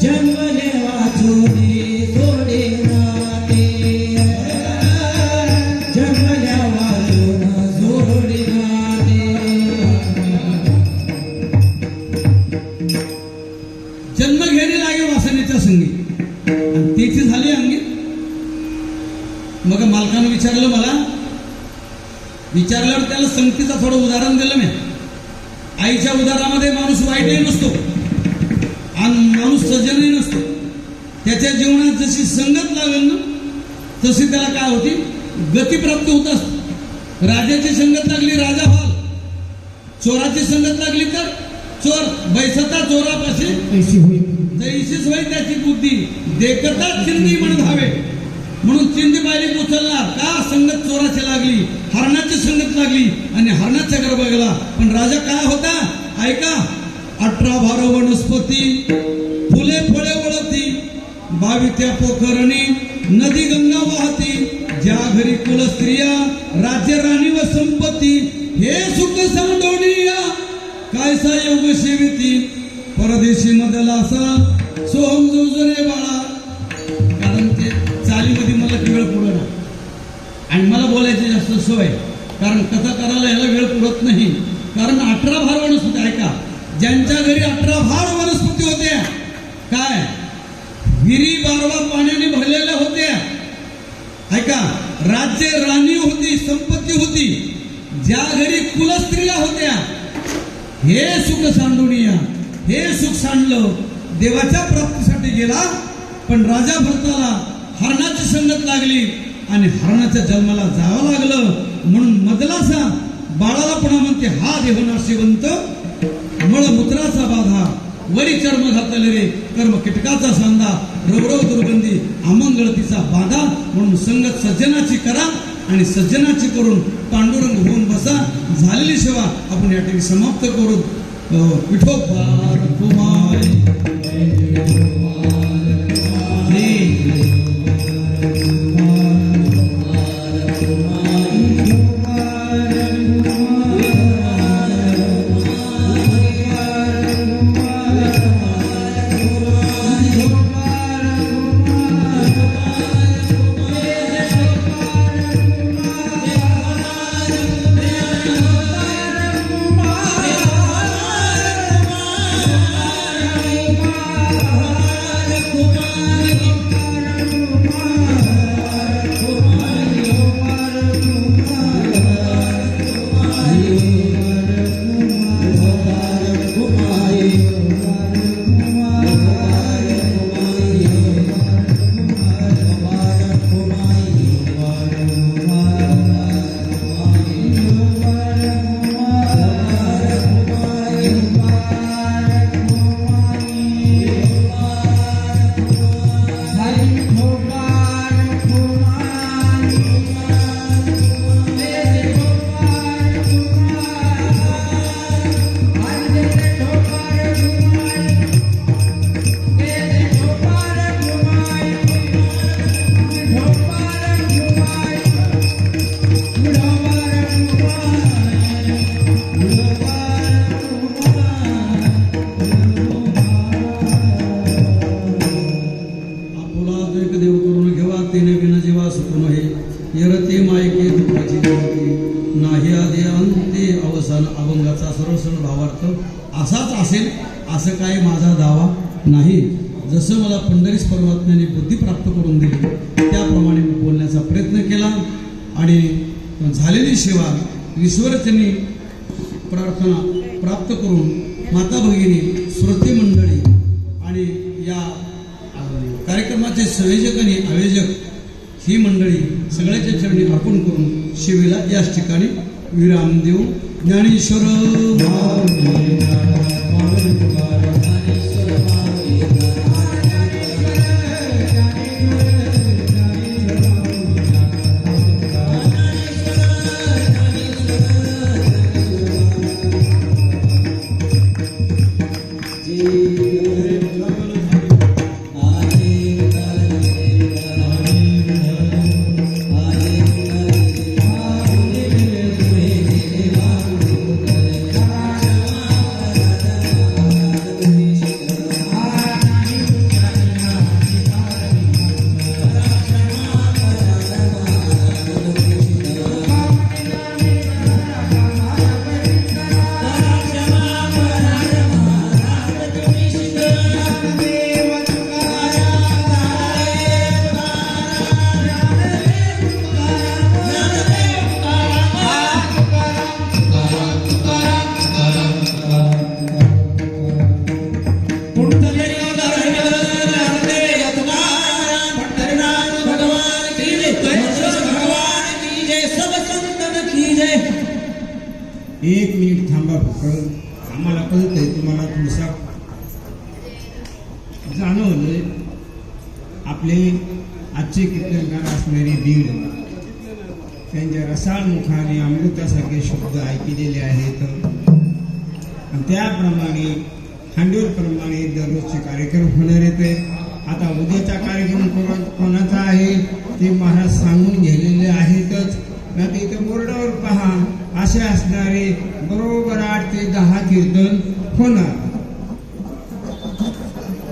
जन्मले वाचोनी सोडे नाते, जन्मल्या वाचून सोडे नाते. जन्म घेणे लागे वासनेच्या संगी आणि त्याची झाली अंगी. मग मालकानं विचारल्यावर त्याला संगतीचं थोडं उदाहरण दिलं मी. आईच्या उदाहरणामध्ये माणूस वाईटही नसतो आणि माणूस सज्जनही नसतो. त्याच्या जीवनात जशी संगत लागेल ना तशी त्याला काय होती, गती प्राप्त होत असते. राजाची संगत लागली राजा व्हाल, चोराची संगत लागली तर चोर बैसता चोरापाशी ऐशी होईल. जैशीच होई त्याची बुद्धी, देखता चिंदी म्हण धावे. म्हणून चिंदी पाहिली उचलणार का? संगत चोराची लागली, हरणाची संगत लागली आणि हरणाच्या गर्भ गेला. पण राजा काय होता? ऐका, 18 भार वनस्पती, फुले फळे वळती, 22 त्या पोखरणी, नदी गंगा वाहती, ज्या घरी कुल स्त्रिया, राज्य राणी व संपत्ती, हे सुख सांडोनिया, कायसा योग सेविती, परदेशी मदलासा, सोहम जोजरे बाळा. कारण ते चालीमध्ये मला वेळ पुरत नाही आणि मला बोलायची जास्त सवय, कारण कथा करायला याला वेळ पुरत नाही. कारण 18 भार वनस्पती. ऐका, ज्यांच्या घरी 18 भार वनस्पती होत्या, काय विहिरी 12 पाण्याने भरलेल्या होत्या. ऐका, राज्य राणी होती, संपत्ती होती, ज्या घरी कुलस्त्रिया होत्या, हे सुख सांडूनिया, हे सुख सांडलं, देवाच्या प्राप्तीसाठी गेला. पण राजा भरताला हरणाची संगत लागली आणि हरणाच्या जन्माला जावं लागलं. म्हणून मदलासा बाळाला पुन्हा म्हणते, हा देहनाशिवंत मळमूत्राचा बाधा वरी चर्म घातले रे, कर्म कीटकाचा सांदा, रवरव दुर्गंधी, अमंगळतीचा बाधा. म्हणून संगत सज्जनाची करा, आणि सज्जनाची करून पांडुरंग होऊन बसा. झालेली सेवा आपण या ठिकाणी समाप्त करू. विठोबा रखुमाई येरते मायके दुःखाची गणती नाही आदे अंते अवसान अभंगाचा सर्व सण भावार्थ असाच असेल असं काय माझा दावा नाही. जसं मला पंढरीस परमात्म्याने बुद्धी प्राप्त करून दिली त्याप्रमाणे मी बोलण्याचा प्रयत्न केला आणि झालेली सेवा ईश्वरचनी प्रार्थना प्राप्त करून माता भगिनी श्रोते मंडळी आणि या कार्यक्रमाचे संयोजक आणि आयोजक ही मंडळी सगळ्याच्या चरणी अर्पण करून शिवेला याच ठिकाणी विराम देऊ. ज्ञानेश्वर एक मिनिट थांबा फक्त. आम्हाला कळत आहे तुम्हाला थोडसा जाणवलंय. आपले आजचे कीर्तनकार असणारे बीड त्यांच्या रसाळ मुखाने अमृतासारखे शब्द ऐकलेले आहेत आणि त्याप्रमाणे खांडोरप्रमाणे दररोजचे कार्यक्रम होणार आहेत. आता उद्याचा कार्यक्रम कोणाचा आहे ते महाराज सांगून गेलेले आहेतच ना. ते इथं बोर्डावर पहा असे असणारे बरोबर 8 ते 10 कीर्तन